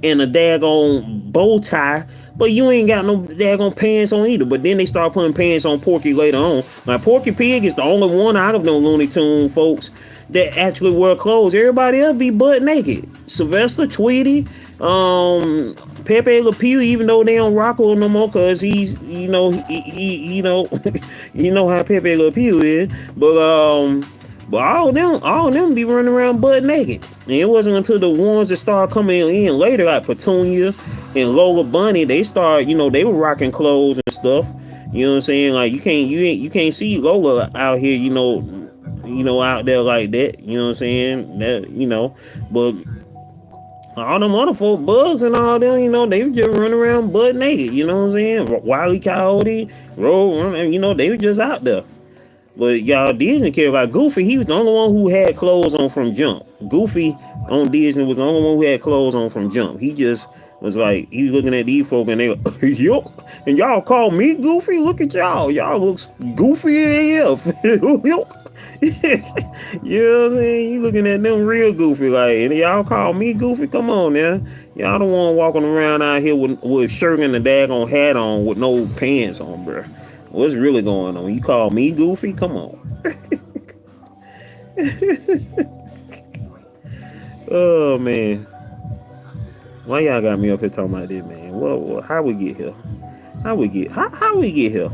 S1: and a daggone bow tie, but you ain't got no daggone pants on either. But then they start putting pants on Porky later on. Now Porky Pig is the only one out of no Looney Tune folks that actually wear clothes. Everybody else be butt naked. Sylvester, Tweety, Pepe Le Pew, even though they don't rock with him no more, cause he's he you know how Pepe Le Pew is, but all of them be running around butt naked. And it wasn't until the ones that started coming in later, like Petunia and Lola Bunny, they started, they were rocking clothes and stuff. You know what I'm saying? Like you can't see Lola out here, out there like that. You know what I'm saying? But all them other folk, Bugs and all them, they were just running around butt naked. You know what I'm saying? Wile E. Coyote, they were just out there. But y'all Disney characters like Goofy, he was the only one who had clothes on from jump. Goofy on Disney was the only one who had clothes on from jump. He just was like, he was looking at these folk and they were, yup, and y'all call me Goofy? Look at y'all. Y'all look goofy AF. Yup. You know what I'm saying? You looking at them real goofy, like, and y'all call me Goofy? Come on now. Y'all the one walking around out here with a shirt and a daggone hat on with no pants on, bruh. What's really going on? You call me Goofy? Come on. Oh man. Why y'all got me up here talking about this, man? Well, how we get here? How we get here?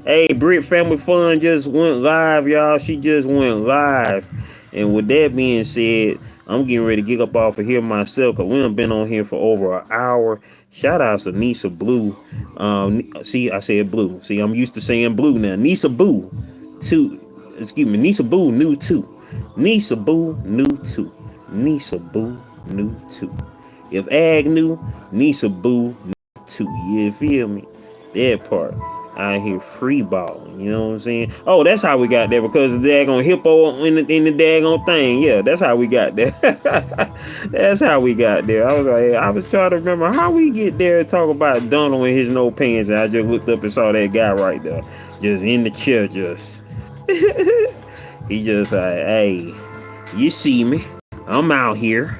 S1: Hey, Brit Family Fun just went live, y'all. She just went live. And with that being said, I'm getting ready to get up off of here myself, because we done been on here for over an hour. Shout out to Nisa Blue. See, I said Blue. See, I'm used to saying Blue now. Nisa Boo. Nisa Boo new 2. Nisa Boo new 2. Nisa Boo new 2. If Ag new, Nisa Boo new 2. You feel me? That part. Out here free balling, you know what I'm saying? Oh, that's how we got there, because the daggone hippo in the daggone thing. Yeah, that's how we got there. That's how we got there. I was trying to remember how we get there and talk about Donald and his no pants, and I just looked up and saw that guy right there, just in the chair, just he just like, hey, you see me? I'm out here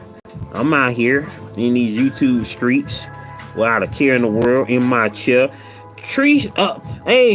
S1: in these YouTube streets without a care in the world, in my chair. Hey,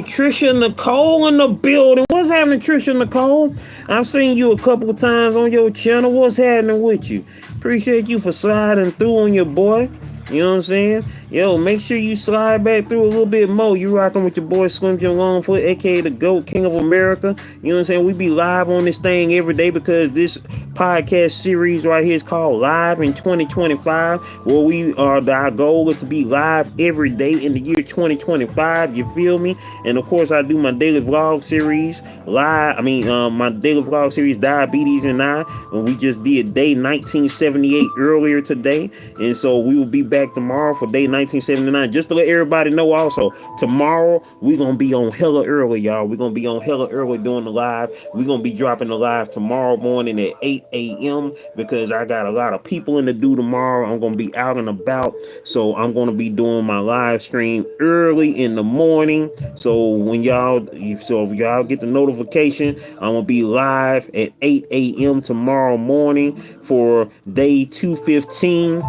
S1: Trisha Nicole in the building. What's happening, Trisha Nicole? I've seen you a couple of times on your channel. What's happening with you? Appreciate you for sliding through on your boy. You know what I'm saying? Yo, make sure you slide back through a little bit more. You rocking with your boy Slim Jim Longfoot, aka the GOAT King of America. You know what I'm saying? We be live on this thing every day, because this podcast series right here is called Live in 2025, where our goal is to be live every day in the year 2025. You feel me? And of course, I do my daily vlog series my daily vlog series Diabetes and I, and we just did day 1978 earlier today, and so we will be back tomorrow for day 1979. Just to let everybody know, also tomorrow we're gonna be on hella early, y'all. We're gonna be on hella early doing the live. We're gonna be dropping the live tomorrow morning at 8 a.m. because I got a lot of people in to do tomorrow. I'm gonna be out and about, so I'm gonna be doing my live stream early in the morning. So if y'all get the notification, I'm gonna be live at 8 a.m. tomorrow morning for day 215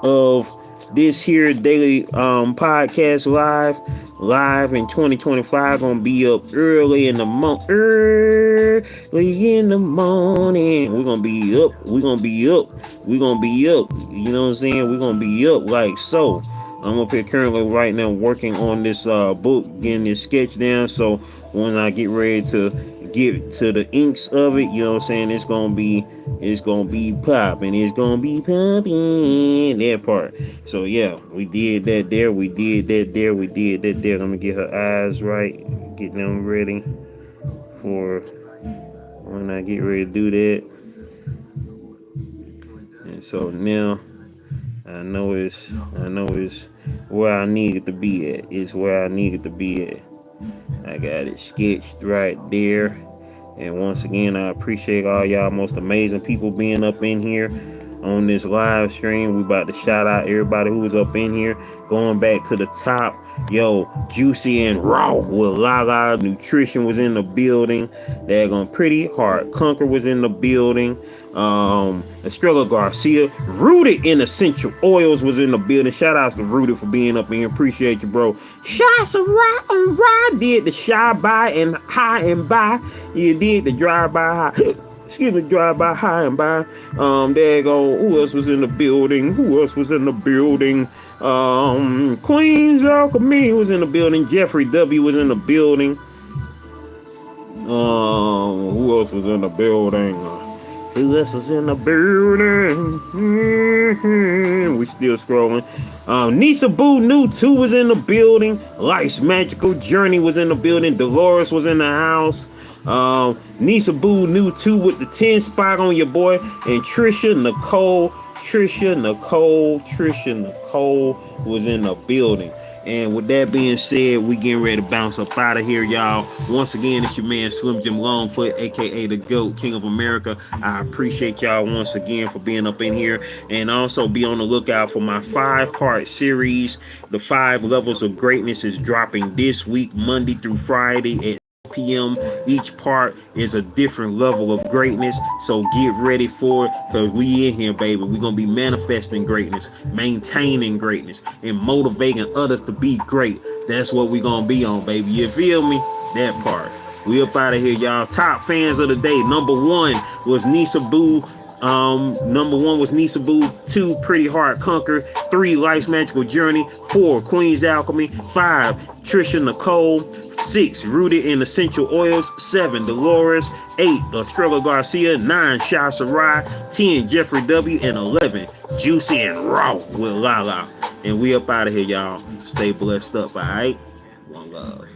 S1: of this here daily podcast live in 2025. Gonna be up early in the morning. We're gonna be up. You know what I'm saying? We're gonna be up like so. I'm up here currently right now working on this book, getting this sketch down. So when I get ready to get to the inks of it, you know what I'm saying, it's gonna be popping. It's gonna be popping, that part. So yeah, we did that there. We did that there. Let me get her eyes right, get them ready for when I get ready to do that. And so now I know it's where I needed to be at. It's where I needed to be at. I got it sketched right there. And once again, I appreciate all y'all most amazing people being up in here on this live stream. We about to shout out everybody who was up in here. Going back to the top, yo, Juicy and Raw with Lala Nutrition was in the building. Daggone Pretty Heart Conquer was in the building. Estrella Garcia, Rooted in Essential Oils was in the building. Shout outs to Rooted for being up in here. Appreciate you, bro. Shots of ride did the shy by and high and by. You did the drive by high. Excuse me, drive by high and by. There you go. Who else was in the building? Who else was in the building? Queen's Alchemy was in the building. Jeffrey W was in the building. Who else was in the building? Who else was in the building? We still scrolling. Nisa Boo New 2 was in the building. Life's Magical Journey was in the building. Dolores was in the house. Nisa Boo New 2 with the 10 spot on your boy. And Trisha Nicole was in the building. And with that being said, we getting ready to bounce up out of here, y'all. Once again, it's your man Slim Jim Longfoot, aka the GOAT, King of America. I appreciate y'all once again for being up in here. And also be on the lookout for my 5-part series. The 5 Levels of Greatness is dropping this week, Monday through Friday at p.m. Each part is a different level of greatness, so get ready for it, because we in here, baby. We're gonna be manifesting greatness, maintaining greatness, and motivating others to be great. That's what we gonna be on, baby. You feel me? That part. We up out of here, y'all. Top fans of the day. Number 1 was Nisa Boo. Number 1 was Nisa Boo. 2, Pretty Heart Conquer. 3, Life's Magical Journey. 4, Queen's Alchemy. 5, Trisha Nicole. 6, Rooted in Essential Oils. 7, Dolores. 8, Estrella Garcia. 9, Shah Sarai. 10, Jeffrey W. And 11, Juicy and Raw with Lala. And we up out of here, y'all. Stay blessed up, all right? One love.